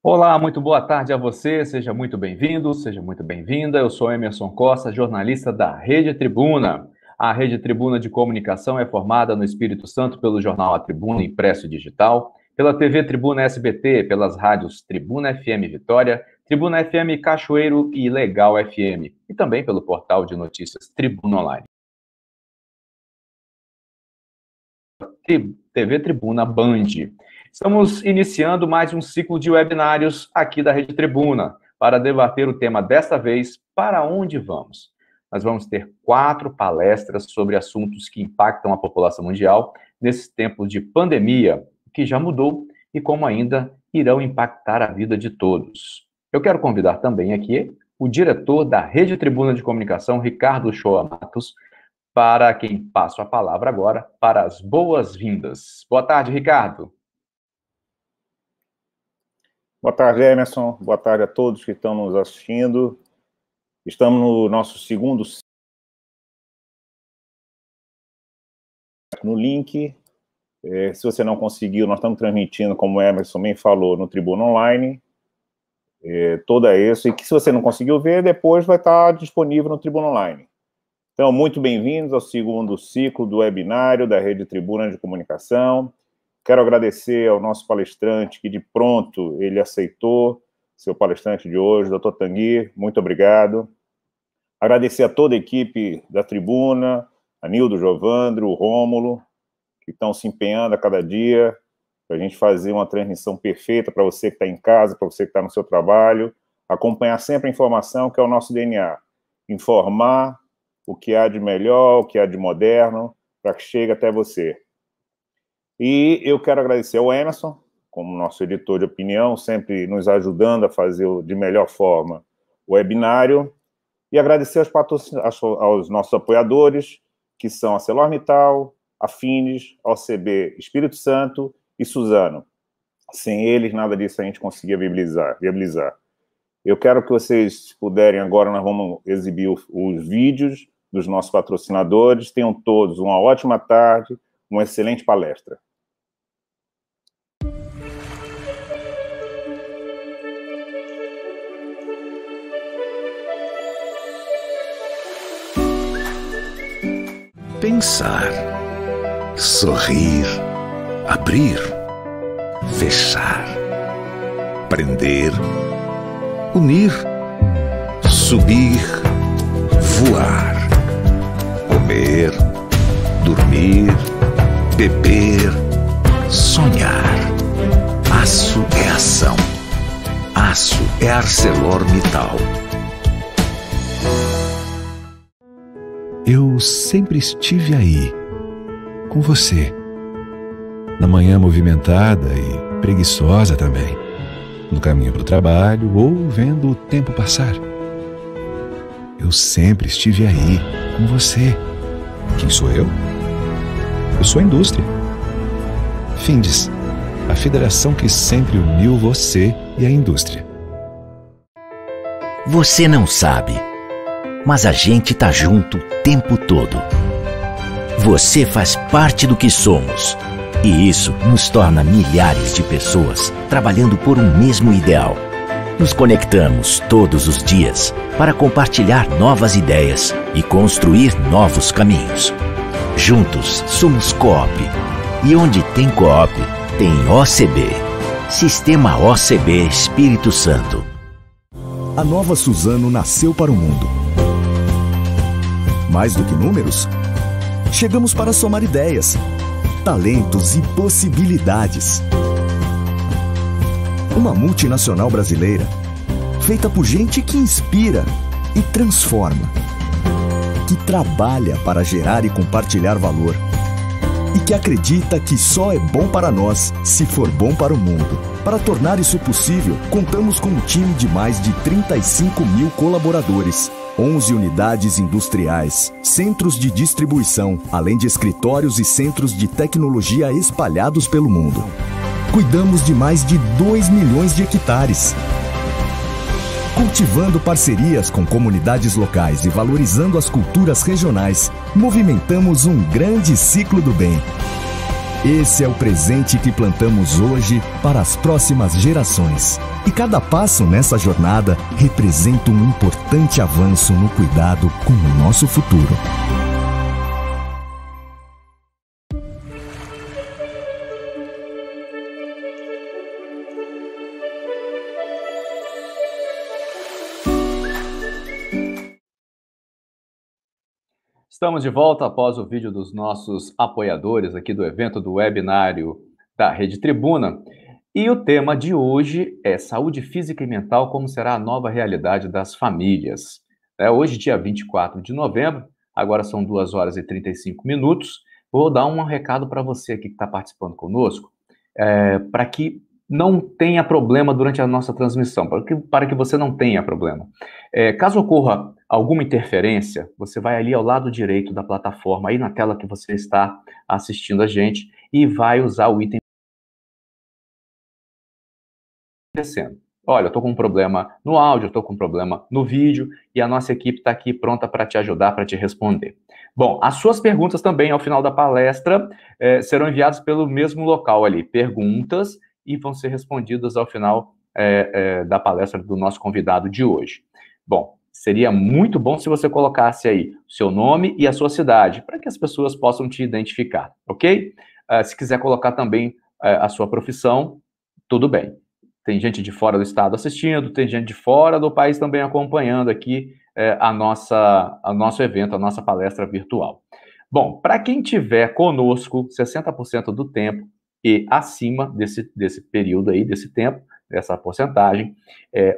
Olá, muito boa tarde a você, seja muito bem-vindo, seja muito bem-vinda. Eu sou Emerson Costa, jornalista da Rede Tribuna. A Rede Tribuna de Comunicação é formada no Espírito Santo pelo jornal A Tribuna impresso e digital, pela TV Tribuna SBT, pelas rádios Tribuna FM Vitória, Tribuna FM Cachoeiro e Legal FM, e também pelo portal de notícias Tribuna Online. TV Tribuna Band. Estamos iniciando mais um ciclo de webinários aqui da Rede Tribuna, para debater o tema desta vez, para onde vamos? Nós vamos ter 4 palestras sobre assuntos que impactam a população mundial nesses tempos de pandemia, que já mudou e como ainda irão impactar a vida de todos. Eu quero convidar também aqui o diretor da Rede Tribuna de Comunicação, Ricardo Shoa Matos, para quem passo a palavra agora para as boas-vindas. Boa tarde, Ricardo. Boa tarde, Emerson. Boa tarde a todos que estão nos assistindo. Estamos no nosso segundo no link. Se você não conseguiu, nós estamos transmitindo, como o Emerson bem falou, no Tribuna Online. Toda isso. E que se você não conseguiu ver, depois vai estar disponível no Tribuna Online. Então, muito bem-vindos ao segundo ciclo do webinário da Rede Tribuna de Comunicação. Quero agradecer ao nosso palestrante, que de pronto ele aceitou ser o palestrante de hoje, Dr. Tanguy, muito obrigado. Agradecer a toda a equipe da Tribuna, a Nildo, Jovandro, o Rômulo, que estão se empenhando a cada dia para a gente fazer uma transmissão perfeita para você que está em casa, para você que está no seu trabalho, acompanhar sempre a informação, que é o nosso DNA. Informar o que há de melhor, o que há de moderno, para que chegue até você. E eu quero agradecer ao Emerson, como nosso editor de opinião, sempre nos ajudando a fazer de melhor forma o webinário, e agradecer aos nossos apoiadores, que são a ArcelorMittal, a Fines, a OCB Espírito Santo e Suzano. Sem eles, nada disso a gente conseguia viabilizar. Eu quero que vocês puderem agora, nós vamos exibir os vídeos dos nossos patrocinadores. Tenham todos uma ótima tarde, uma excelente palestra. Pensar, sorrir, abrir, fechar, prender, unir, subir, voar, comer, dormir, beber, sonhar. Aço é ação. Aço é ArcelorMittal. Eu sempre estive aí, com você. Na manhã movimentada e preguiçosa também. No caminho para o trabalho ou vendo o tempo passar. Eu sempre estive aí, com você. Quem sou eu? Eu sou a indústria. Findes, a federação que sempre uniu você e a indústria. Você não sabe, mas a gente tá junto o tempo todo. Você faz parte do que somos. E isso nos torna milhares de pessoas trabalhando por um mesmo ideal. Nos conectamos todos os dias para compartilhar novas ideias e construir novos caminhos. Juntos somos Coop. E onde tem Coop, tem OCB. Sistema OCB Espírito Santo. A nova Suzano nasceu para o mundo. Mais do que números, chegamos para somar ideias, talentos e possibilidades. Uma multinacional brasileira, feita por gente que inspira e transforma, que trabalha para gerar e compartilhar valor, e que acredita que só é bom para nós se for bom para o mundo. Para tornar isso possível, contamos com um time de mais de 35 mil colaboradores, 11 unidades industriais, centros de distribuição, além de escritórios e centros de tecnologia espalhados pelo mundo. Cuidamos de mais de 2 milhões de hectares. Cultivando parcerias com comunidades locais e valorizando as culturas regionais, movimentamos um grande ciclo do bem. Esse é o presente que plantamos hoje para as próximas gerações. E cada passo nessa jornada representa um importante avanço no cuidado com o nosso futuro. Estamos de volta após o vídeo dos nossos apoiadores aqui do evento do webinário da Rede Tribuna. E o tema de hoje é saúde física e mental, como será a nova realidade das famílias. Hoje, dia 24 de novembro, agora são 2 horas e 35 minutos. Vou dar um recado para você aqui que está participando conosco, para que não tenha problema durante a nossa transmissão, para que você não tenha problema. Caso ocorra alguma interferência, você vai ali ao lado direito da plataforma, aí na tela que você está assistindo a gente, e vai usar o item acontecendo. Olha, eu estou com um problema no áudio, eu estou com um problema no vídeo, e a nossa equipe está aqui pronta para te ajudar, para te responder. Bom, as suas perguntas também, ao final da palestra, serão enviadas pelo mesmo local ali, perguntas, e vão ser respondidas ao final da palestra do nosso convidado de hoje. Bom, seria muito bom se você colocasse aí o seu nome e a sua cidade, para que as pessoas possam te identificar, ok? Se quiser colocar também a sua profissão, tudo bem. Tem gente de fora do estado assistindo, tem gente de fora do país também acompanhando aqui o nosso evento, a nossa palestra virtual. Bom, para quem tiver conosco 60% do tempo e acima desse período aí, desse tempo, dessa porcentagem,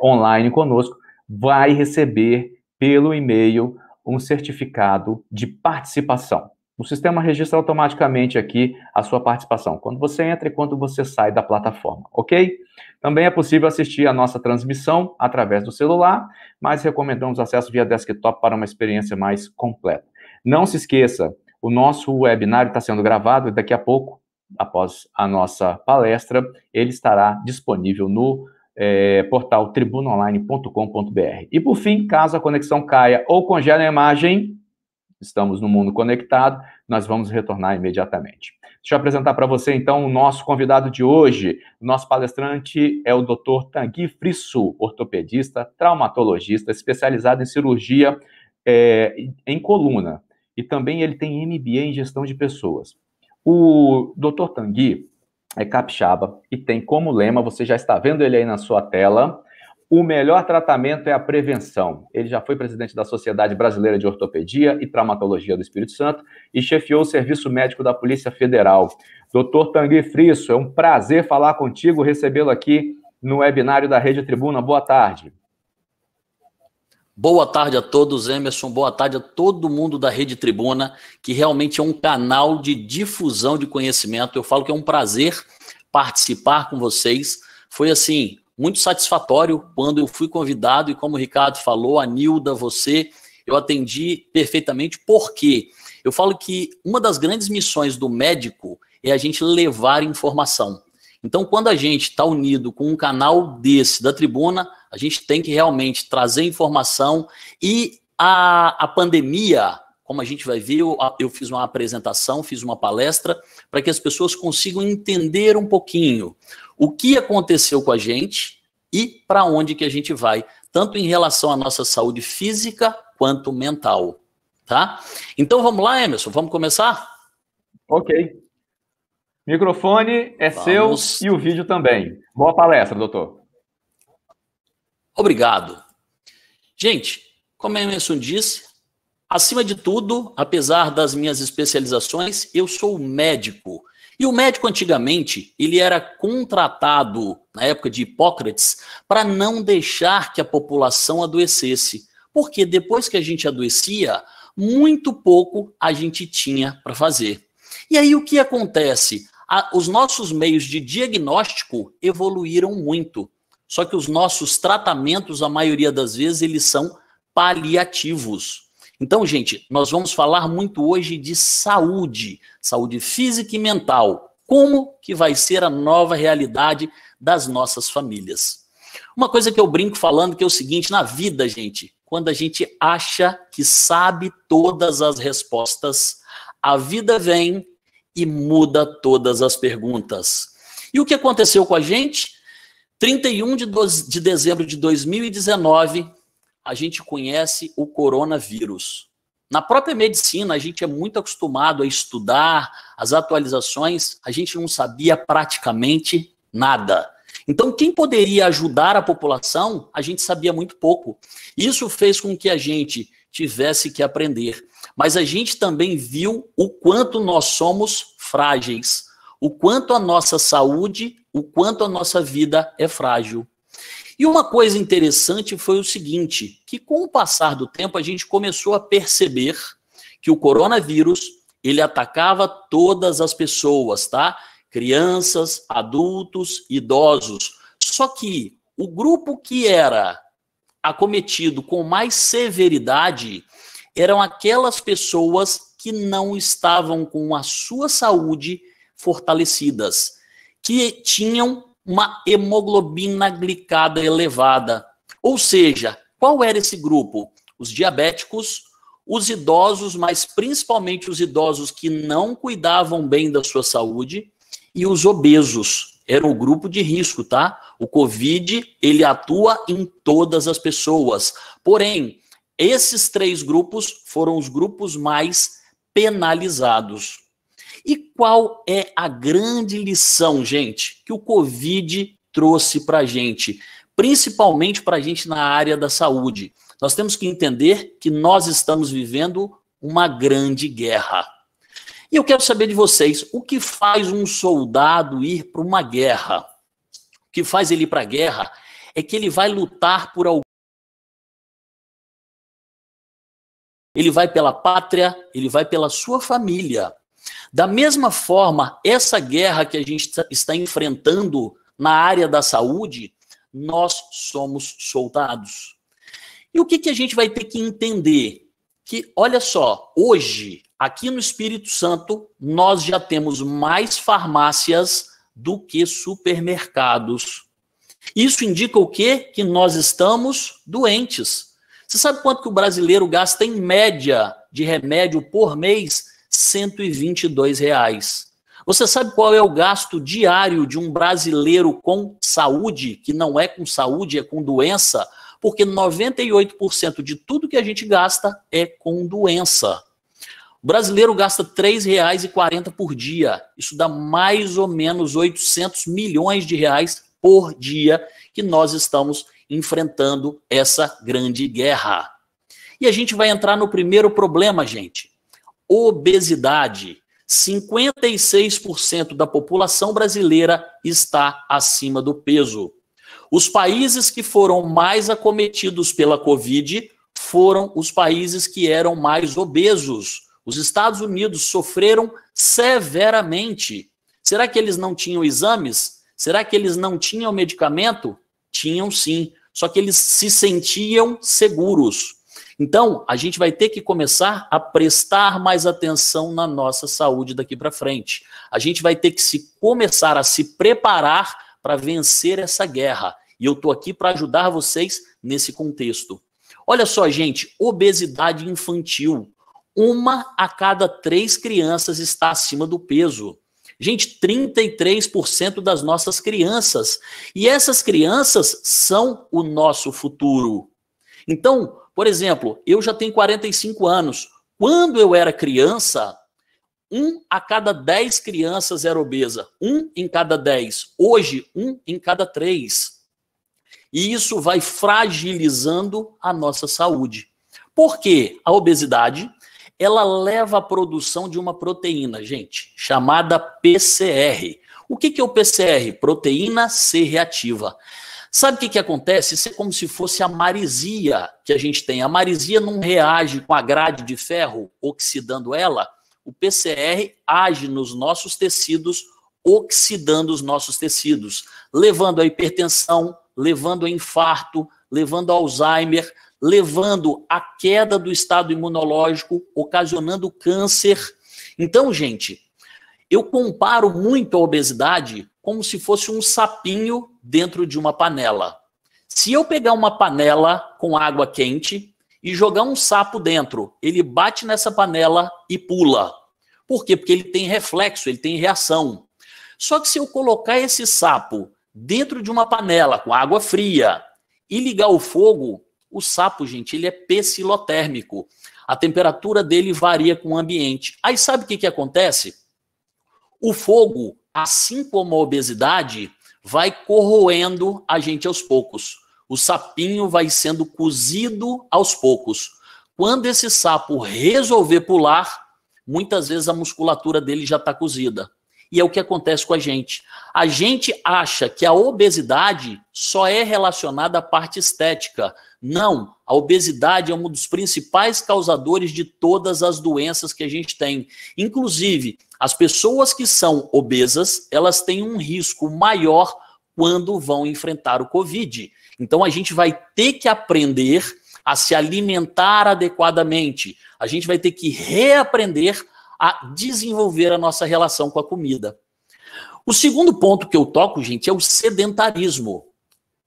online conosco, vai receber pelo e-mail um certificado de participação. O sistema registra automaticamente aqui a sua participação, quando você entra e quando você sai da plataforma, ok? Também é possível assistir a nossa transmissão através do celular, mas recomendamos acesso via desktop para uma experiência mais completa. Não se esqueça, o nosso webinário está sendo gravado e daqui a pouco, após a nossa palestra, ele estará disponível no portal tribunaonline.com.br. E por fim, caso a conexão caia ou congele a imagem, estamos no mundo conectado, nós vamos retornar imediatamente. Deixa eu apresentar para você, então, o nosso convidado de hoje. O nosso palestrante é o Dr. Tanguy Frisso, ortopedista, traumatologista, especializado em cirurgia em coluna. E também ele tem MBA em gestão de pessoas. O Dr. Tanguy é capixaba e tem como lema, você já está vendo ele aí na sua tela, o melhor tratamento é a prevenção. Ele já foi presidente da Sociedade Brasileira de Ortopedia e Traumatologia do Espírito Santo e chefiou o Serviço Médico da Polícia Federal. Dr. Tanguy Frisso, é um prazer falar contigo, recebê-lo aqui no webinário da Rede Tribuna. Boa tarde. Boa tarde a todos, Emerson. Boa tarde a todo mundo da Rede Tribuna, que realmente é um canal de difusão de conhecimento. Eu falo que é um prazer participar com vocês. Foi, assim, muito satisfatório quando eu fui convidado e, como o Ricardo falou, a Nilda, você, eu atendi perfeitamente. Por quê? Eu falo que uma das grandes missões do médico é a gente levar informação. Então, quando a gente está unido com um canal desse da Tribuna, a gente tem que realmente trazer informação e a pandemia, como a gente vai ver, eu fiz uma apresentação, fiz uma palestra para que as pessoas consigam entender um pouquinho o que aconteceu com a gente e para onde que a gente vai, tanto em relação à nossa saúde física quanto mental, tá? Então vamos lá, Emerson, vamos começar? Ok. Microfone é seu e o vídeo também. Boa palestra, doutor. Obrigado. Gente, como a Emerson disse, acima de tudo, apesar das minhas especializações, eu sou médico. E o médico, antigamente, ele era contratado, na época de Hipócrates, para não deixar que a população adoecesse. Porque depois que a gente adoecia, muito pouco a gente tinha para fazer. E aí o que acontece? Os nossos meios de diagnóstico evoluíram muito. Só que os nossos tratamentos, a maioria das vezes, eles são paliativos. Então, gente, nós vamos falar muito hoje de saúde, saúde física e mental. Como que vai ser a nova realidade das nossas famílias? Uma coisa que eu brinco falando que é o seguinte, na vida, gente, quando a gente acha que sabe todas as respostas, a vida vem e muda todas as perguntas. E o que aconteceu com a gente? 31 de dezembro de 2019, a gente conhece o coronavírus. Na própria medicina, a gente é muito acostumado a estudar as atualizações, a gente não sabia praticamente nada. Então, quem poderia ajudar a população, a gente sabia muito pouco. Isso fez com que a gente tivesse que aprender. Mas a gente também viu o quanto nós somos frágeis, o quanto a nossa saúde, o quanto a nossa vida é frágil. E uma coisa interessante foi o seguinte, que com o passar do tempo a gente começou a perceber que o coronavírus, ele atacava todas as pessoas, tá? Crianças, adultos, idosos. Só que o grupo que era acometido com mais severidade eram aquelas pessoas que não estavam com a sua saúde fortalecidas, que tinham uma hemoglobina glicada elevada. Ou seja, qual era esse grupo? Os diabéticos, os idosos, mas principalmente os idosos que não cuidavam bem da sua saúde, e os obesos. Era o grupo de risco, tá? O Covid, ele atua em todas as pessoas. Porém, esses 3 grupos foram os grupos mais penalizados. E qual é a grande lição, gente, que o Covid trouxe para a gente? Principalmente para a gente na área da saúde. Nós temos que entender que nós estamos vivendo uma grande guerra. E eu quero saber de vocês, o que faz um soldado ir para uma guerra? O que faz ele ir para a guerra é que ele vai lutar por algum. Ele vai pela pátria, ele vai pela sua família. Da mesma forma, essa guerra que a gente está enfrentando na área da saúde, nós somos soldados. E o que a gente vai ter que entender? Que, olha só, hoje, aqui no Espírito Santo, nós já temos mais farmácias do que supermercados. Isso indica o quê? Que nós estamos doentes. Você sabe quanto que o brasileiro gasta em média de remédio por mês? R$ 122. Você sabe qual é o gasto diário de um brasileiro com saúde, que não é com saúde, é com doença? Porque 98% de tudo que a gente gasta é com doença. O brasileiro gasta R$ 3,40 por dia. Isso dá mais ou menos 800 milhões de reais por dia que nós estamos enfrentando essa grande guerra. E a gente vai entrar no primeiro problema, gente. Obesidade. 56% da população brasileira está acima do peso. Os países que foram mais acometidos pela Covid foram os países que eram mais obesos. Os Estados Unidos sofreram severamente. Será que eles não tinham exames? Será que eles não tinham medicamento? Tinham sim, só que eles se sentiam seguros. Então, a gente vai ter que começar a prestar mais atenção na nossa saúde daqui para frente. A gente vai ter que começar a se preparar para vencer essa guerra. E eu estou aqui para ajudar vocês nesse contexto. Olha só, gente, obesidade infantil. 1 a cada 3 crianças está acima do peso. Gente, 33% das nossas crianças. E essas crianças são o nosso futuro. Então, por exemplo, eu já tenho 45 anos. Quando eu era criança, 1 a cada 10 crianças era obesa. 1 em cada 10. Hoje, 1 em cada 3. E isso vai fragilizando a nossa saúde. Por quê? A obesidade, ela leva à produção de uma proteína, gente, chamada PCR. O que é o PCR? Proteína C reativa. Sabe o que acontece? Isso é como se fosse a maresia que a gente tem. A maresia não reage com a grade de ferro, oxidando ela. O PCR age nos nossos tecidos, oxidando os nossos tecidos, levando a hipertensão, levando a infarto, levando a Alzheimer, levando a queda do estado imunológico, ocasionando câncer. Então, gente, eu comparo muito a obesidade como se fosse um sapinho dentro de uma panela. Se eu pegar uma panela com água quente e jogar um sapo dentro, ele bate nessa panela e pula. Por quê? Porque ele tem reflexo, ele tem reação. Só que se eu colocar esse sapo dentro de uma panela com água fria e ligar o fogo, o sapo, gente, ele é pecilotérmico. A temperatura dele varia com o ambiente. Aí sabe o que acontece? O fogo, assim como a obesidade, vai corroendo a gente aos poucos. O sapinho vai sendo cozido aos poucos. Quando esse sapo resolver pular, muitas vezes a musculatura dele já está cozida. E é o que acontece com a gente. A gente acha que a obesidade só é relacionada à parte estética. Não, a obesidade é um dos principais causadores de todas as doenças que a gente tem. Inclusive, as pessoas que são obesas, elas têm um risco maior quando vão enfrentar o Covid. Então, a gente vai ter que aprender a se alimentar adequadamente. A gente vai ter que reaprender a desenvolver a nossa relação com a comida. O segundo ponto que eu toco, gente, é o sedentarismo.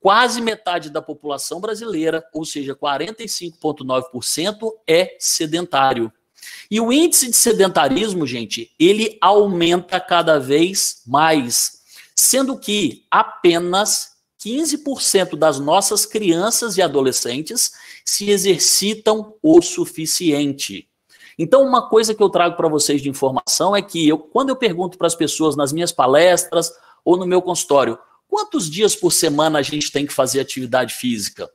Quase metade da população brasileira, ou seja, 45,9%, é sedentário. E o índice de sedentarismo, gente, ele aumenta cada vez mais, sendo que apenas 15% das nossas crianças e adolescentes se exercitam o suficiente. Então, uma coisa que eu trago para vocês de informação é que quando eu pergunto para as pessoas nas minhas palestras ou no meu consultório, quantos dias por semana a gente tem que fazer atividade física?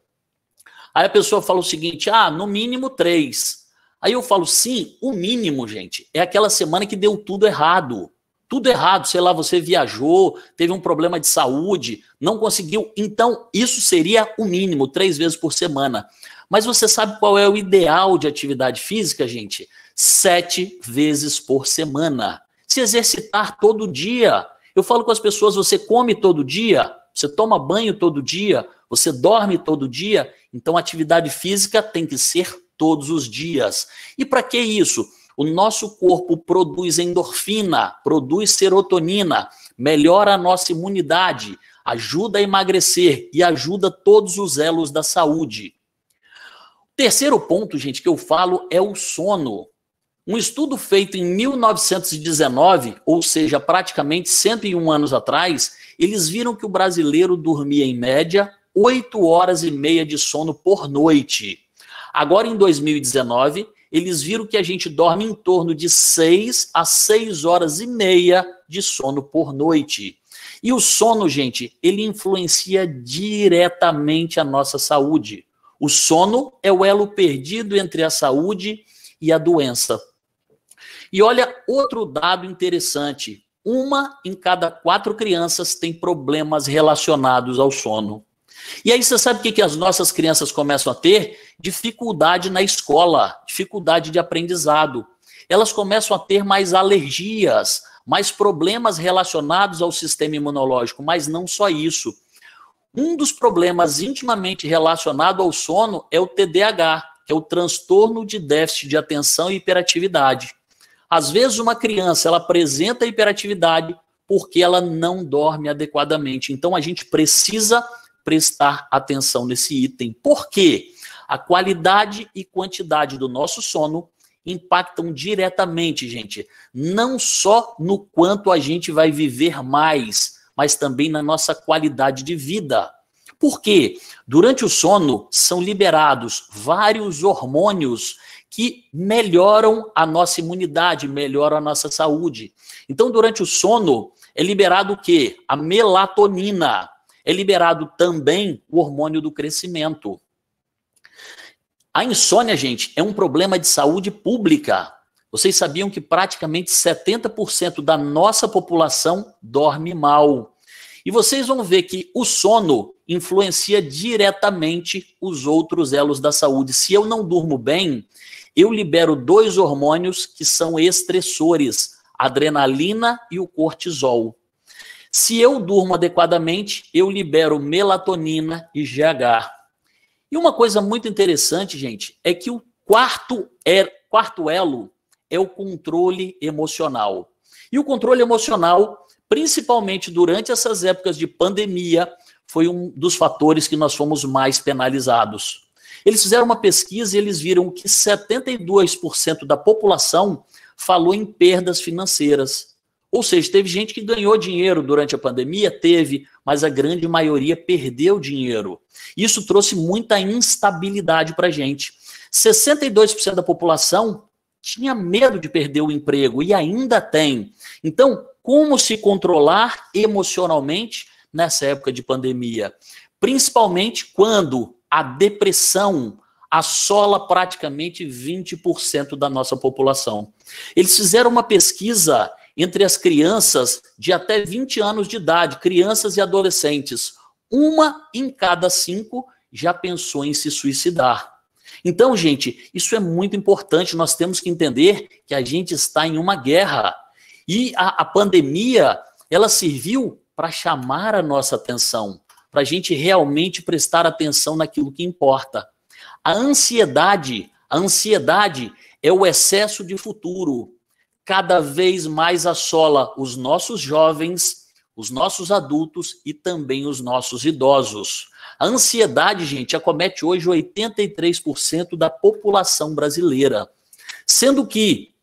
Aí a pessoa fala o seguinte, no mínimo 3. Aí eu falo, sim, o mínimo, gente, é aquela semana que deu tudo errado. Tudo errado, sei lá, você viajou, teve um problema de saúde, não conseguiu. Então, isso seria o mínimo, 3 vezes por semana. Mas você sabe qual é o ideal de atividade física, gente? 7 vezes por semana. Se exercitar todo dia. Eu falo com as pessoas, você come todo dia, você toma banho todo dia, você dorme todo dia, então a atividade física tem que ser todos os dias. E para que isso? O nosso corpo produz endorfina, produz serotonina, melhora a nossa imunidade, ajuda a emagrecer e ajuda todos os elos da saúde. Terceiro ponto, gente, que eu falo é o sono. Um estudo feito em 1919, ou seja, praticamente 101 anos atrás, eles viram que o brasileiro dormia em média 8 horas e meia de sono por noite. Agora, em 2019, eles viram que a gente dorme em torno de 6 a 6 horas e meia de sono por noite. E o sono, gente, ele influencia diretamente a nossa saúde. O sono é o elo perdido entre a saúde e a doença. E olha outro dado interessante. 1 em cada 4 crianças tem problemas relacionados ao sono. E aí você sabe o que as nossas crianças começam a ter? Dificuldade na escola, dificuldade de aprendizado. Elas começam a ter mais alergias, mais problemas relacionados ao sistema imunológico, mas não só isso. Um dos problemas intimamente relacionado ao sono é o TDAH, que é o transtorno de déficit de atenção e hiperatividade. Às vezes uma criança ela apresenta hiperatividade porque ela não dorme adequadamente. Então a gente precisa prestar atenção nesse item. Por quê? A qualidade e quantidade do nosso sono impactam diretamente, gente, não só no quanto a gente vai viver mais, mas também na nossa qualidade de vida. Por quê? Durante o sono são liberados vários hormônios que melhoram a nossa imunidade, melhoram a nossa saúde. Então, durante o sono, é liberado o quê? A melatonina. É liberado também o hormônio do crescimento. A insônia, gente, é um problema de saúde pública. Vocês sabiam que praticamente 70% da nossa população dorme mal. E vocês vão ver que o sono influencia diretamente os outros elos da saúde. Se eu não durmo bem, eu libero 2 hormônios que são estressores, a adrenalina e o cortisol. Se eu durmo adequadamente, eu libero melatonina e GH. E uma coisa muito interessante, gente, é que o quarto elo é o controle emocional. E o controle emocional, principalmente durante essas épocas de pandemia, foi um dos fatores que nós fomos mais penalizados. Eles fizeram uma pesquisa e eles viram que 72% da população falou em perdas financeiras. Ou seja, teve gente que ganhou dinheiro durante a pandemia, teve, mas a grande maioria perdeu dinheiro. Isso trouxe muita instabilidade para a gente. 62% da população tinha medo de perder o emprego e ainda tem. Então, como se controlar emocionalmente nessa época de pandemia? Principalmente quando a depressão assola praticamente 20% da nossa população. Eles fizeram uma pesquisa entre as crianças de até 20 anos de idade, crianças e adolescentes. 1 em cada 5 já pensou em se suicidar. Então, gente, isso é muito importante. Nós temos que entender que a gente está em uma guerra. E a pandemia, ela serviu para chamar a nossa atenção, para a gente realmente prestar atenção naquilo que importa. A ansiedade é o excesso de futuro. Cada vez mais assola os nossos jovens, os nossos adultos e também os nossos idosos. A ansiedade, gente, acomete hoje 83% da população brasileira, sendo que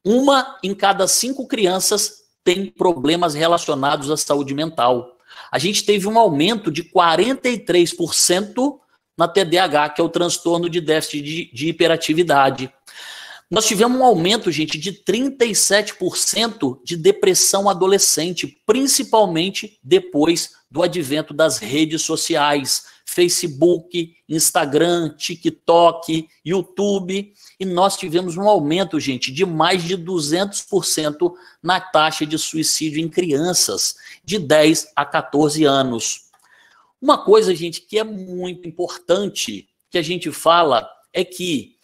1 em cada 5 crianças tem problemas relacionados à saúde mental. A gente teve um aumento de 43% na TDAH, que é o transtorno de déficit de hiperatividade. Nós tivemos um aumento, gente, de 37% de depressão adolescente, principalmente depois do advento das redes sociais, Facebook, Instagram, TikTok, YouTube, e nós tivemos um aumento, gente, de mais de 200% na taxa de suicídio em crianças de 10 a 14 anos. Uma coisa, gente, que é muito importante que a gente fala é que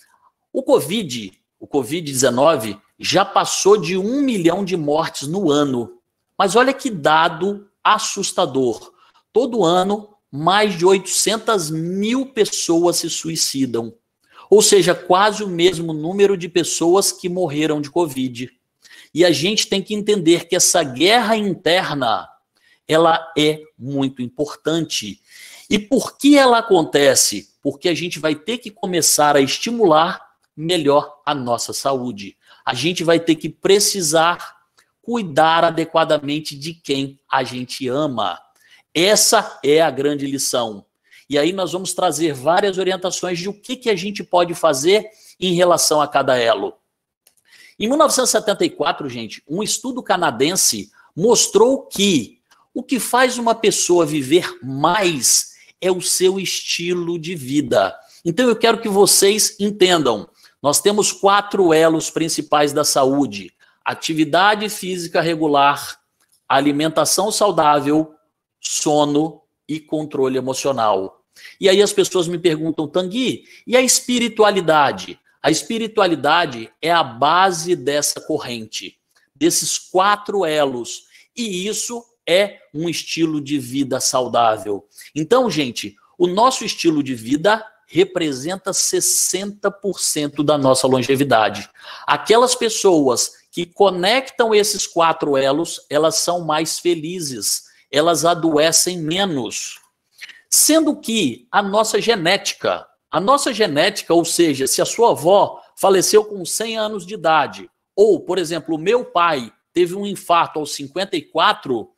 o Covid-19 já passou de 1 milhão de mortes no ano. Mas olha que dado assustador. Todo ano, mais de 800 mil pessoas se suicidam. Ou seja, quase o mesmo número de pessoas que morreram de Covid. E a gente tem que entender que essa guerra interna, ela é muito importante. E por que ela acontece? Porque a gente vai ter que começar a estimular melhor a nossa saúde. A gente vai ter que precisar cuidar adequadamente de quem a gente ama. Essa é a grande lição. E aí nós vamos trazer várias orientações de o que a gente pode fazer em relação a cada elo. Em 1974, gente, um estudo canadense mostrou que o que faz uma pessoa viver mais é o seu estilo de vida. Então eu quero que vocês entendam. Nós temos 4 elos principais da saúde: atividade física regular, alimentação saudável, sono e controle emocional. E aí as pessoas me perguntam, Tanguy, e a espiritualidade? A espiritualidade é a base dessa corrente, desses 4 elos. E isso é um estilo de vida saudável. Então, gente, o nosso estilo de vida representa 60% da nossa longevidade. Aquelas pessoas que conectam esses 4 elos, elas são mais felizes, elas adoecem menos. Sendo que a nossa genética, ou seja, se a sua avó faleceu com 100 anos de idade, ou, por exemplo, o meu pai teve um infarto aos 54,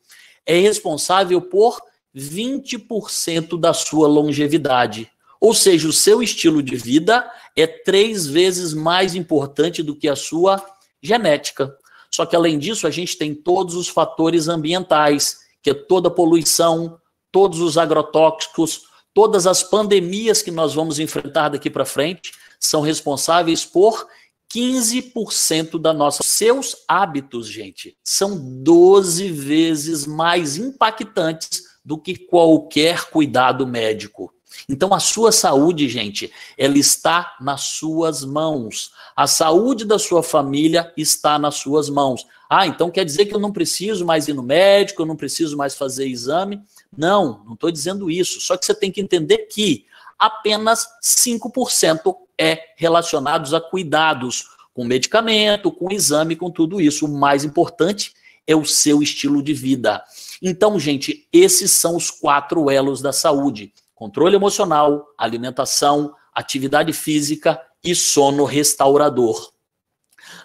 é responsável por 20% da sua longevidade. Ou seja, o seu estilo de vida é 3 vezes mais importante do que a sua genética. Só que, além disso, a gente tem todos os fatores ambientais, que é toda a poluição, todos os agrotóxicos, todas as pandemias que nós vamos enfrentar daqui para frente, são responsáveis por 15% da nossa... Seus hábitos, gente, são 12 vezes mais impactantes do que qualquer cuidado médico. Então, a sua saúde, gente, ela está nas suas mãos. A saúde da sua família está nas suas mãos. Ah, então quer dizer que eu não preciso mais ir no médico, eu não preciso mais fazer exame? Não estou dizendo isso. Só que você tem que entender que apenas 5% é relacionados a cuidados com medicamento, com exame, com tudo isso. O mais importante é o seu estilo de vida. Então, gente, esses são os 4 elos da saúde: controle emocional, alimentação, atividade física e sono restaurador.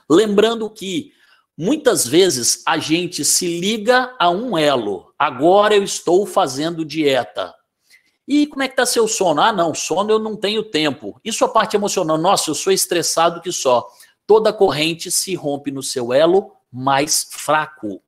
Lembrando que muitas vezes a gente se liga a um elo. Agora eu estou fazendo dieta. E como é que está seu sono? Ah, não, sono eu não tenho tempo. E sua parte emocional? Nossa, eu sou estressado que só. Toda corrente se rompe no seu elo mais fraco.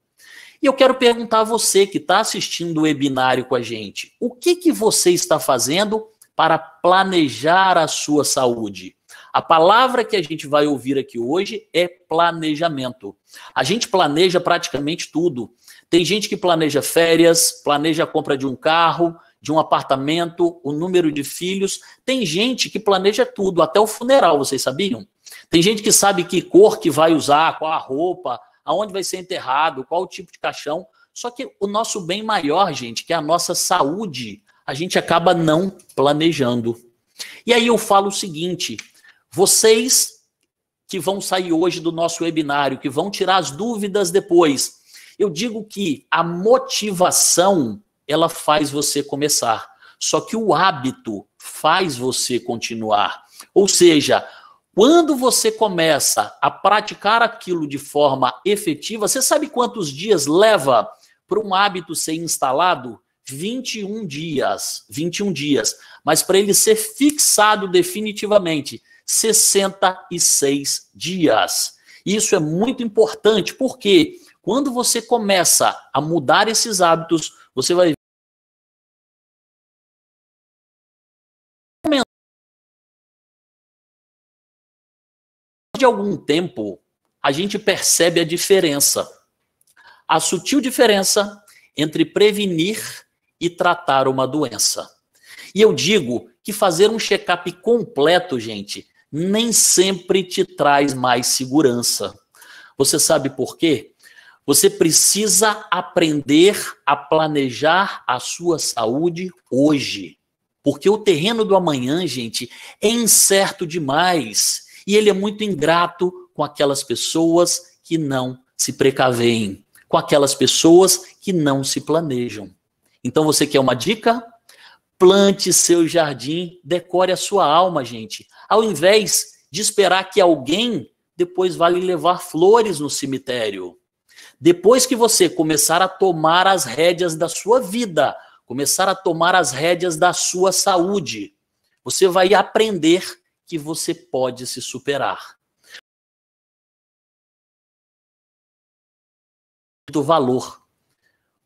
E eu quero perguntar a você que está assistindo o webinário com a gente, o que você está fazendo para planejar a sua saúde? A palavra que a gente vai ouvir aqui hoje é planejamento. A gente planeja praticamente tudo. Tem gente que planeja férias, planeja a compra de um carro, de um apartamento, o número de filhos. Tem gente que planeja tudo, até o funeral, vocês sabiam? Tem gente que sabe que cor que vai usar, qual a roupa, aonde vai ser enterrado, qual o tipo de caixão. Só que o nosso bem maior, gente, que é a nossa saúde, a gente acaba não planejando. E aí eu falo o seguinte, vocês que vão sair hoje do nosso webinário, que vão tirar as dúvidas depois, eu digo que a motivação, ela faz você começar. Só que o hábito faz você continuar. Ou seja, quando você começa a praticar aquilo de forma efetiva, você sabe quantos dias leva para um hábito ser instalado? 21 dias. 21 dias. Mas para ele ser fixado definitivamente, 66 dias. Isso é muito importante, porque quando você começa a mudar esses hábitos, você vai de algum tempo, a gente percebe a diferença, a sutil diferença entre prevenir e tratar uma doença. E eu digo que fazer um check-up completo, gente, nem sempre te traz mais segurança. Você sabe por quê? Você precisa aprender a planejar a sua saúde hoje. Porque o terreno do amanhã, gente, é incerto demais. E ele é muito ingrato com aquelas pessoas que não se precaveem, com aquelas pessoas que não se planejam. Então você quer uma dica? Plante seu jardim, decore a sua alma, gente. Ao invés de esperar que alguém depois vá lhe levar flores no cemitério. Depois que você começar a tomar as rédeas da sua vida, começar a tomar as rédeas da sua saúde, você vai aprender que você pode se superar. Do valor.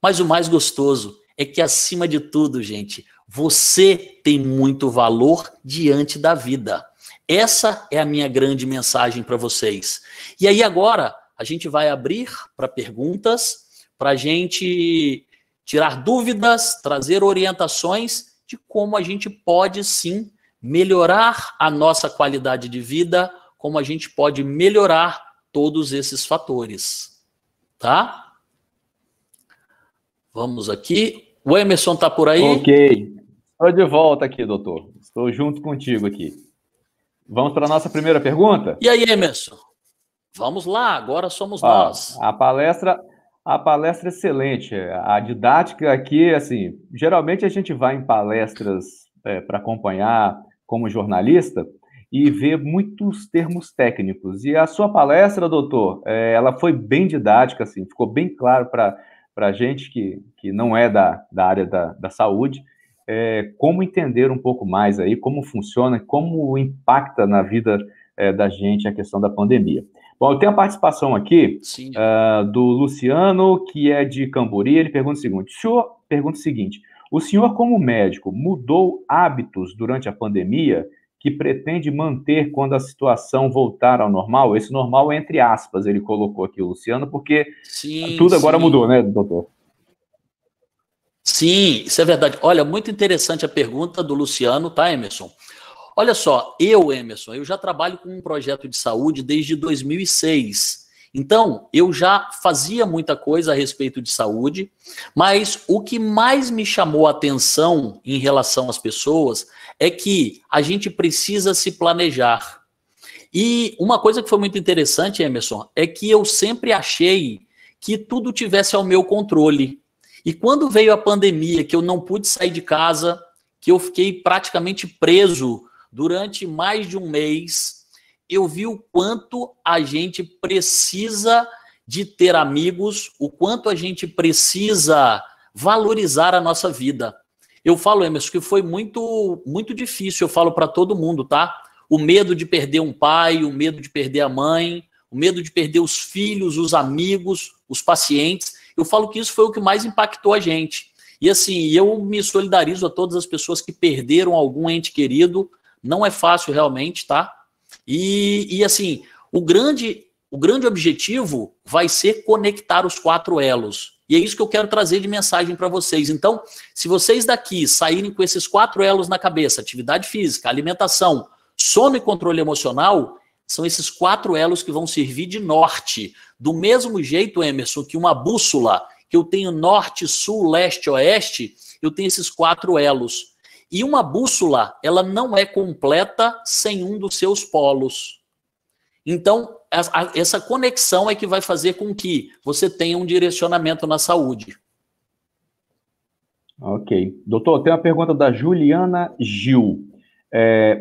Mas o mais gostoso é que, acima de tudo, gente, você tem muito valor diante da vida. Essa é a minha grande mensagem para vocês. E aí agora a gente vai abrir para perguntas, para a gente tirar dúvidas, trazer orientações de como a gente pode sim melhorar a nossa qualidade de vida, como a gente pode melhorar todos esses fatores. Tá? Vamos aqui. O Emerson está por aí? Ok. Estou de volta aqui, doutor. Estou junto contigo aqui. Vamos para a nossa primeira pergunta? E aí, Emerson? Vamos lá, agora somos nós. A palestra é excelente. A didática aqui, assim, geralmente a gente vai em palestras para acompanhar como jornalista e ver muitos termos técnicos. E a sua palestra, doutor, ela foi bem didática, assim, ficou bem claro para a gente que não é da área da saúde, como entender um pouco mais aí, como funciona, como impacta na vida da gente a questão da pandemia. Bom, eu tenho a participação aqui do Luciano, que é de Cambori. Ele pergunta o seguinte: o senhor, como médico, mudou hábitos durante a pandemia que pretende manter quando a situação voltar ao normal? Esse normal é entre aspas, ele colocou aqui, o Luciano, porque tudo agora mudou, né, doutor? Sim, isso é verdade. Olha, muito interessante a pergunta do Luciano, tá, Emerson? Olha só, Emerson, eu já trabalho com um projeto de saúde desde 2006. Então, eu já fazia muita coisa a respeito de saúde, mas o que mais me chamou a atenção em relação às pessoas é que a gente precisa se planejar. E uma coisa que foi muito interessante, Emerson, é que eu sempre achei que tudo tivesse ao meu controle. E quando veio a pandemia, que eu não pude sair de casa, que eu fiquei praticamente preso durante mais de um mês, eu vi o quanto a gente precisa de ter amigos, o quanto a gente precisa valorizar a nossa vida. Eu falo, Emerson, que foi muito, muito difícil, eu falo para todo mundo, tá? O medo de perder um pai, o medo de perder a mãe, o medo de perder os filhos, os amigos, os pacientes. Eu falo que isso foi o que mais impactou a gente. E assim, eu me solidarizo a todas as pessoas que perderam algum ente querido. Não é fácil realmente, tá? E assim, o grande objetivo vai ser conectar os 4 elos. E é isso que eu quero trazer de mensagem para vocês. Então, se vocês daqui saírem com esses 4 elos na cabeça, atividade física, alimentação, sono e controle emocional, são esses 4 elos que vão servir de norte. Do mesmo jeito, Emerson, que uma bússola, que eu tenho norte, sul, leste, oeste, eu tenho esses 4 elos. E uma bússola, ela não é completa sem um dos seus polos. Então, essa conexão é que vai fazer com que você tenha um direcionamento na saúde. Ok. Doutor, tem uma pergunta da Juliana Gil.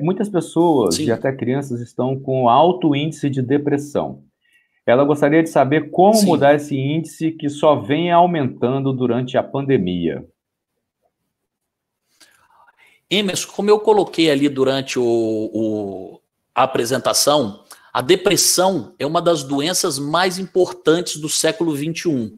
Muitas pessoas Sim. e até crianças estão com alto índice de depressão. Ela gostaria de saber como Sim. mudar esse índice que só vem aumentando durante a pandemia. Emerson, como eu coloquei ali durante a apresentação, a depressão é uma das doenças mais importantes do século XXI.